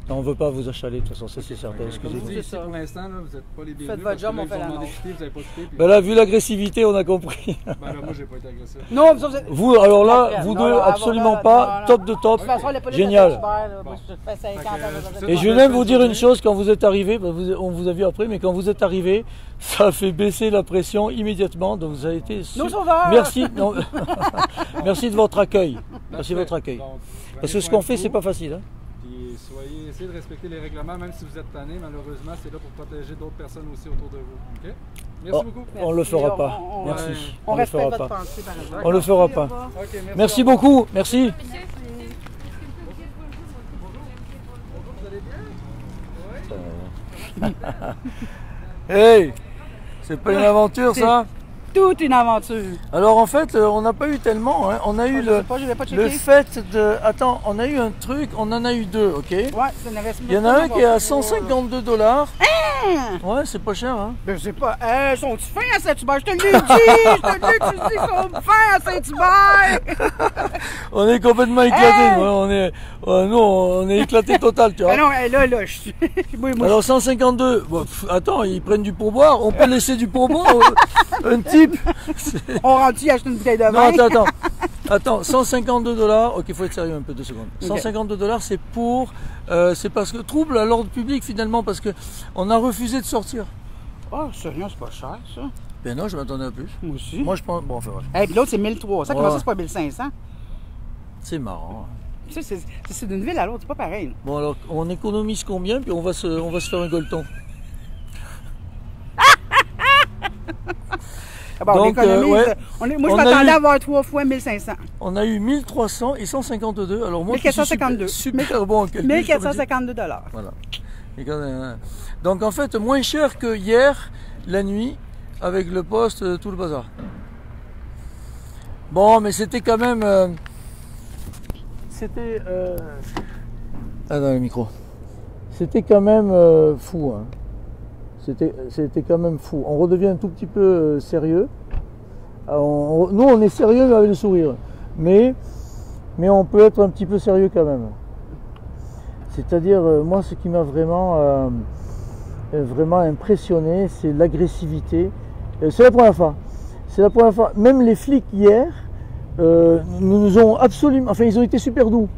Non, on veut pas vous achaler, de toute façon, ça c'est certain, Comme je vous excusez-moi. dis, C'est ici, ça. pour l'instant, là, vous n'êtes pas les bienvenus. Faites votre parce que job, là, on ils fait vous ont la demandé de nôtre. quitter, vous n'avez pas quitté. Puis... Ben là, vu l'agressivité, on a compris. Ben là, moi, j'ai pas été agressif. Non, vous êtes. Vous, alors là, Non, vous non, deux, non, absolument non, pas, non, non. top de top, De toute façon, la police génial. a fait super, là. Moi, je fais 50 ans. Fait Et je vais même vous dire une chose, quand vous êtes arrivé, ben, on vous a vu après, mais quand vous êtes arrivé, ça a fait baisser la pression immédiatement, donc vous avez été... Nos sauveurs! Merci, non, merci de votre accueil, merci de votre Parfait. accueil. Donc, Parce prenez que ce soin qu'on de fait, vous, c'est pas facile. Hein. Puis essayez de respecter les règlements, même si vous êtes tanné, malheureusement, c'est là pour protéger d'autres personnes aussi autour de vous. OK? Merci Oh, beaucoup. on le fera pas, On- merci. On le respecte fera votre pas. pensée, par exemple. On le fera pas. OK, Merci beaucoup, merci. Hey, c'est pas une aventure ça? Toute une aventure. Alors en fait, on n'a pas eu tellement, hein. On a eu Je sais pas, je vais pas checker. le fait de... Attends, on a eu un truc, on en a eu deux, ok? Ouais, ça n'avait Il y en a un qui est à 152 $. Ouais, c'est pas cher, hein? Ben, je sais pas. Sont-tu fins à Saint-Hubert? Je te l'ai dit! Je te l'ai dit, tu dis, ils sont fins à Saint-Hubert! On est complètement éclatés, Hey! nous, on est éclatés total, tu vois. Ah non, là, je suis. Moi, Alors 152, bon, attends, ils prennent du pourboire, on peut laisser du pourboire, un type. on rentre acheter une bouteille de vin. Non, attends, 152 $, ok, il faut être sérieux un peu, 2 secondes. 152 $, c'est pour, c'est parce que trouble à l'ordre public finalement, parce que on a refusé de sortir. Oh, sérieux, c'est pas cher, ça. Ben non, je m'attendais à plus. Moi aussi. Moi je pense, bon, enfin voilà. Et puis l'autre, c'est 1300. Comment Ouais. ça, c'est pas 1500? C'est marrant. Tu sais, c'est d'une ville à l'autre, c'est pas pareil. Bon alors, on économise combien, puis on va se faire un gueuleton. Ah bon, on Donc, économise. ouais. Moi, je On a m'attendais eu- à avoir 3 fois 1500. On a eu 1300 et 152, alors moi 1452. je suis super bon en calcul. 1452 $. Voilà. Et donc en fait, moins cher que hier, la nuit, avec le poste, tout le bazar. Bon, mais c'était quand même... C'était... Ah, dans le micro. C'était quand même fou. Hein. C'était quand même fou. On redevient un tout petit peu sérieux. Alors, nous, on est sérieux mais avec le sourire. Mais on peut être un petit peu sérieux quand même. C'est-à-dire, moi, ce qui m'a vraiment vraiment impressionné, c'est l'agressivité. C'est la première fois. C'est la première fois. Même les flics hier nous ont absolument... Enfin, ils ont été super doux.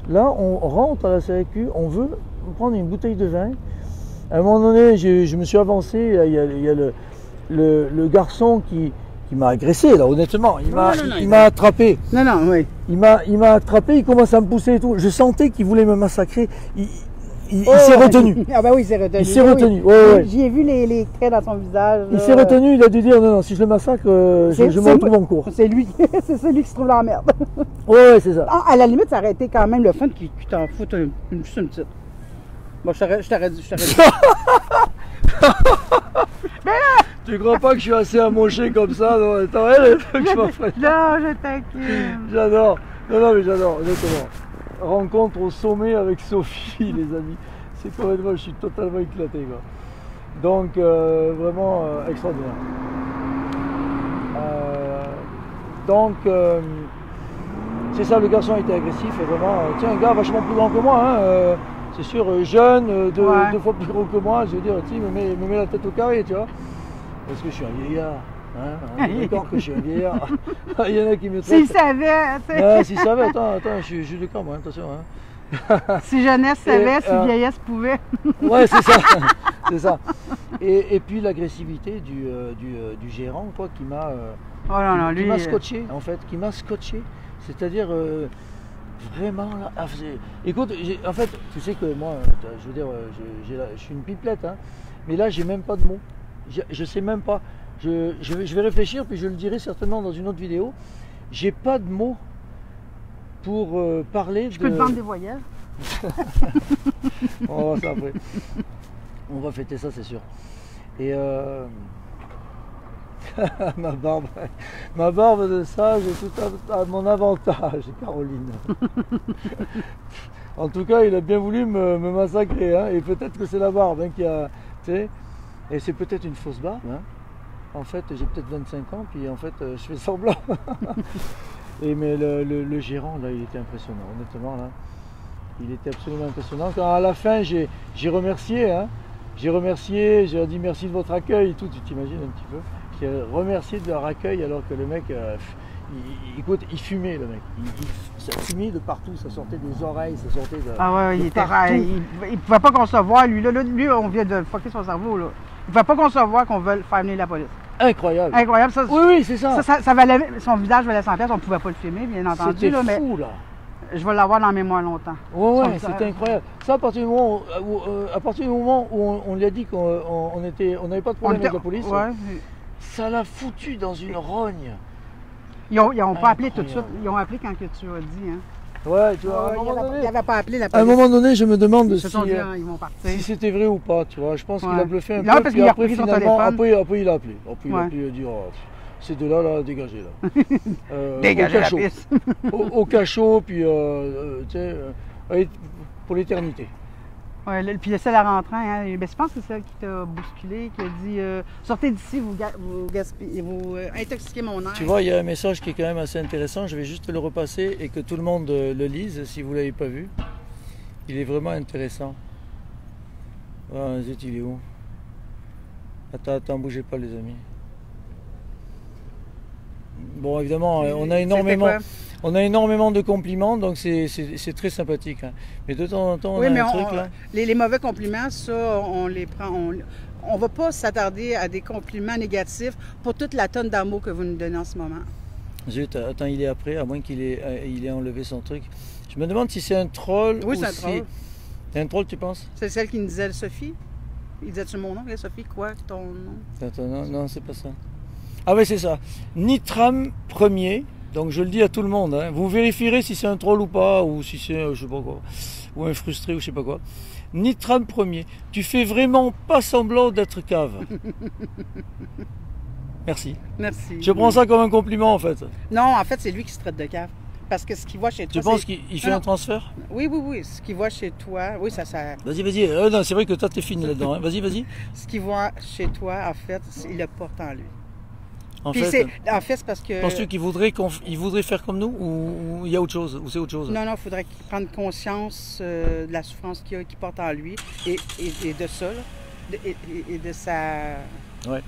Là, on rentre à la SAQ, on veut prendre une bouteille de vin. À un moment donné, je me suis avancé, il y a le garçon qui m'a agressé, là, honnêtement. Il m'a attrapé. Non, non, oui. Il m'a attrapé, il commence à me pousser et tout. Je sentais qu'il voulait me massacrer. Il s'est retenu. Ah ben oui, il s'est retenu. Il s'est retenu. Oui. Ouais, ouais. J'y ai vu les traits dans son visage. Il s'est retenu, il a dû dire non, non, si je le massacre, je me retrouve en cours. C'est lui, c'est celui qui se trouve dans la merde. Ouais, c'est ça. Ah, à la limite, ça aurait été quand même le fun qu'il t'en foute juste une petite. Bon, je t'aurais dit. Tu crois pas que je suis assez amoché comme ça? Non, attends, elle, que je m'en ferais. Non, je t'inquiète. J'adore. Non, mais j'adore, honnêtement. Rencontre au sommet avec Sophie, les amis. C'est complètement, je suis totalement éclaté, quoi. Donc, vraiment extraordinaire. C'est ça, le garçon était agressif et vraiment, tiens, un gars vachement plus grand que moi, hein, c'est sûr, jeune, deux fois plus gros que moi, je veux dire, tu me mets la tête au carré, tu vois. Parce que je suis un vieillard. Hein, d'accord que je suis un vieillard. Il y en a qui me traitent. S'il savait, tu sais. Ouais, s'il savait, attends, je suis du camp, moi, attention. Hein. Si jeunesse savait, si vieillesse pouvait. Ouais, c'est ça. C'est ça. Et puis l'agressivité du gérant, quoi, qui m'a scotché, en fait, qui m'a scotché. C'est-à-dire, vraiment, là, écoute, en fait, tu sais que moi, je veux dire, je suis une pipelette, hein, mais là, j'ai même pas de mots. Je sais même pas. Je vais réfléchir, puis je le dirai certainement dans une autre vidéo. J'ai pas de mots pour parler Je peux te vendre des voyages. On va voir ça après. On va fêter ça, c'est sûr. Et ma barbe de sage est tout à mon avantage, Caroline. En tout cas, il a bien voulu me massacrer, hein, et peut-être que c'est la barbe, hein, qui a, tu sais, et c'est peut-être une fausse barbe, hein. En fait, j'ai peut-être 25 ans, puis en fait, je fais semblant. Mais le gérant, là, il était impressionnant, honnêtement, là. Il était absolument impressionnant. Quand à la fin, j'ai remercié, hein. J'ai remercié, j'ai dit merci de votre accueil et tout, tu t'imagines un petit peu. J'ai remercié de leur accueil alors que le mec, écoute, il fumait, le mec. Ça fumait de partout, ça sortait des oreilles, ça sortait de. Ah ouais, il pouvait pas concevoir, lui, on vient de fucker son cerveau, là. Il pouvait pas concevoir qu'on veuille faire venir la police. Incroyable. Incroyable, ça. Oui, c'est ça. Ça valait, son visage valait 100 pièces, on pouvait pas le filmer, bien entendu. C'était là, fou, là. Je vais l'avoir dans la mémoire longtemps. Ouais, c'était incroyable. Ça, à partir du moment où on lui a dit qu'on n'avait pas de problème avec la police, ça l'a foutu dans une rogne. Ils n'ont pas appelé tout de suite. Ils ont appelé quand que tu as dit. Hein. Ouais, tu vois. Ils n'avaient pas appelé la police. À un moment donné, je me demande ils vont partir. si c'était vrai ou pas. Tu vois, je pense qu'il a bluffé un peu. Parce qu'il a après, pris son finalement, téléphone. après, il a appelé. Après, il a dit, oh, ces deux-là, dégagez là. Dégagez la piste. au cachot, puis tu sais, pour l'éternité. Ouais, puis le seul à rentrant, hein, je pense que c'est celle qui t'a bousculé, qui a dit sortez d'ici, vous intoxiquez mon air. Tu vois, il y a un message qui est quand même assez intéressant, je vais juste le repasser et que tout le monde le lise si vous ne l'avez pas vu. Il est vraiment intéressant. Ah, zut, il est où? Attends, bougez pas les amis. Bon, évidemment, on a énormément de compliments, donc c'est très sympathique. Hein. Mais de temps en temps, on a un truc là. Les mauvais compliments, ça, on les prend. On va pas s'attarder à des compliments négatifs pour toute la tonne d'amour que vous nous donnez en ce moment. Zut, attends, il est après, à moins qu'il ait enlevé son truc. Je me demande si c'est un troll ou c'est un troll. C'est un troll, tu penses? C'est celle qui nous disait Sophie. Il disait-tu mon nom? Sophie, quoi, ton nom? Attends, non, c'est pas ça. Ah oui, c'est ça. Nitram premier. Donc je le dis à tout le monde. Hein. Vous vérifierez si c'est un troll ou pas, ou si c'est, je sais pas quoi, ou un frustré ou je sais pas quoi. Nitram premier. Tu fais vraiment pas semblant d'être cave. Merci. Merci. Je prends ça comme un compliment en fait. Non, en fait, c'est lui qui se traite de cave. Parce que ce qu'il voit chez toi. Tu penses qu'il fait un transfert? Oui. Ce qu'il voit chez toi. Oui, ça. Vas-y. Non, c'est vrai que toi, t'es fine là-dedans. Hein. Vas-y. Ce qu'il voit chez toi, en fait, il le porte en lui. En fait, c'est parce que. Penses-tu qu'il voudrait faire comme nous ou il y a autre chose? Ou c'est autre chose? Non, il faudrait qu'il prenne conscience de la souffrance qu'il porte en lui et de ça, là, et de sa... Ouais.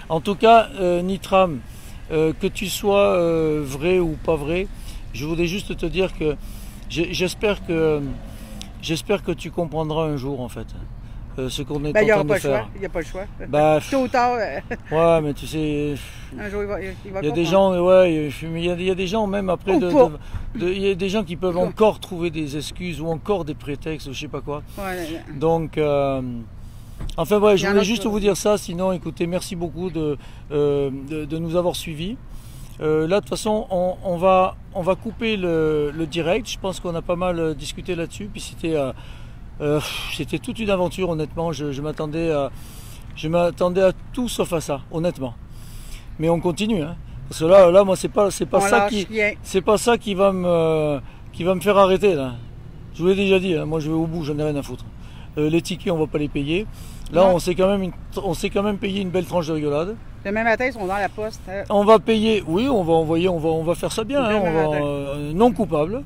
En tout cas, Nitram, que tu sois vrai ou pas vrai, je voulais juste te dire que j'espère que tu comprendras un jour en fait ce qu'on est en train de faire. Il n'y a pas le choix. Bah, Tôt ou tard, ouais, mais tu sais, un jour il va il y a des gens, ouais, il y a des gens même après, il y a des gens qui peuvent encore trouver des excuses ou encore des prétextes ou je sais pas quoi. Ouais, donc, enfin, ouais, je voulais juste vous dire ça. Sinon, écoutez, merci beaucoup de nous avoir suivis. Là, de toute façon, on va couper le direct. Je pense qu'on a pas mal discuté là-dessus. Puis c'était toute une aventure, honnêtement. Je m'attendais à tout sauf à ça, honnêtement. Mais on continue, hein. Parce que là, moi, c'est pas ça qui va me faire arrêter, là. Je vous l'ai déjà dit, hein, moi, je vais au bout, j'en ai rien à foutre. Les tickets, on va pas les payer. Là, on s'est quand même payé une belle tranche de rigolade. Demain matin, ils sont dans la poste. On va payer, oui, on va envoyer, on va faire ça bien, hein, non coupable.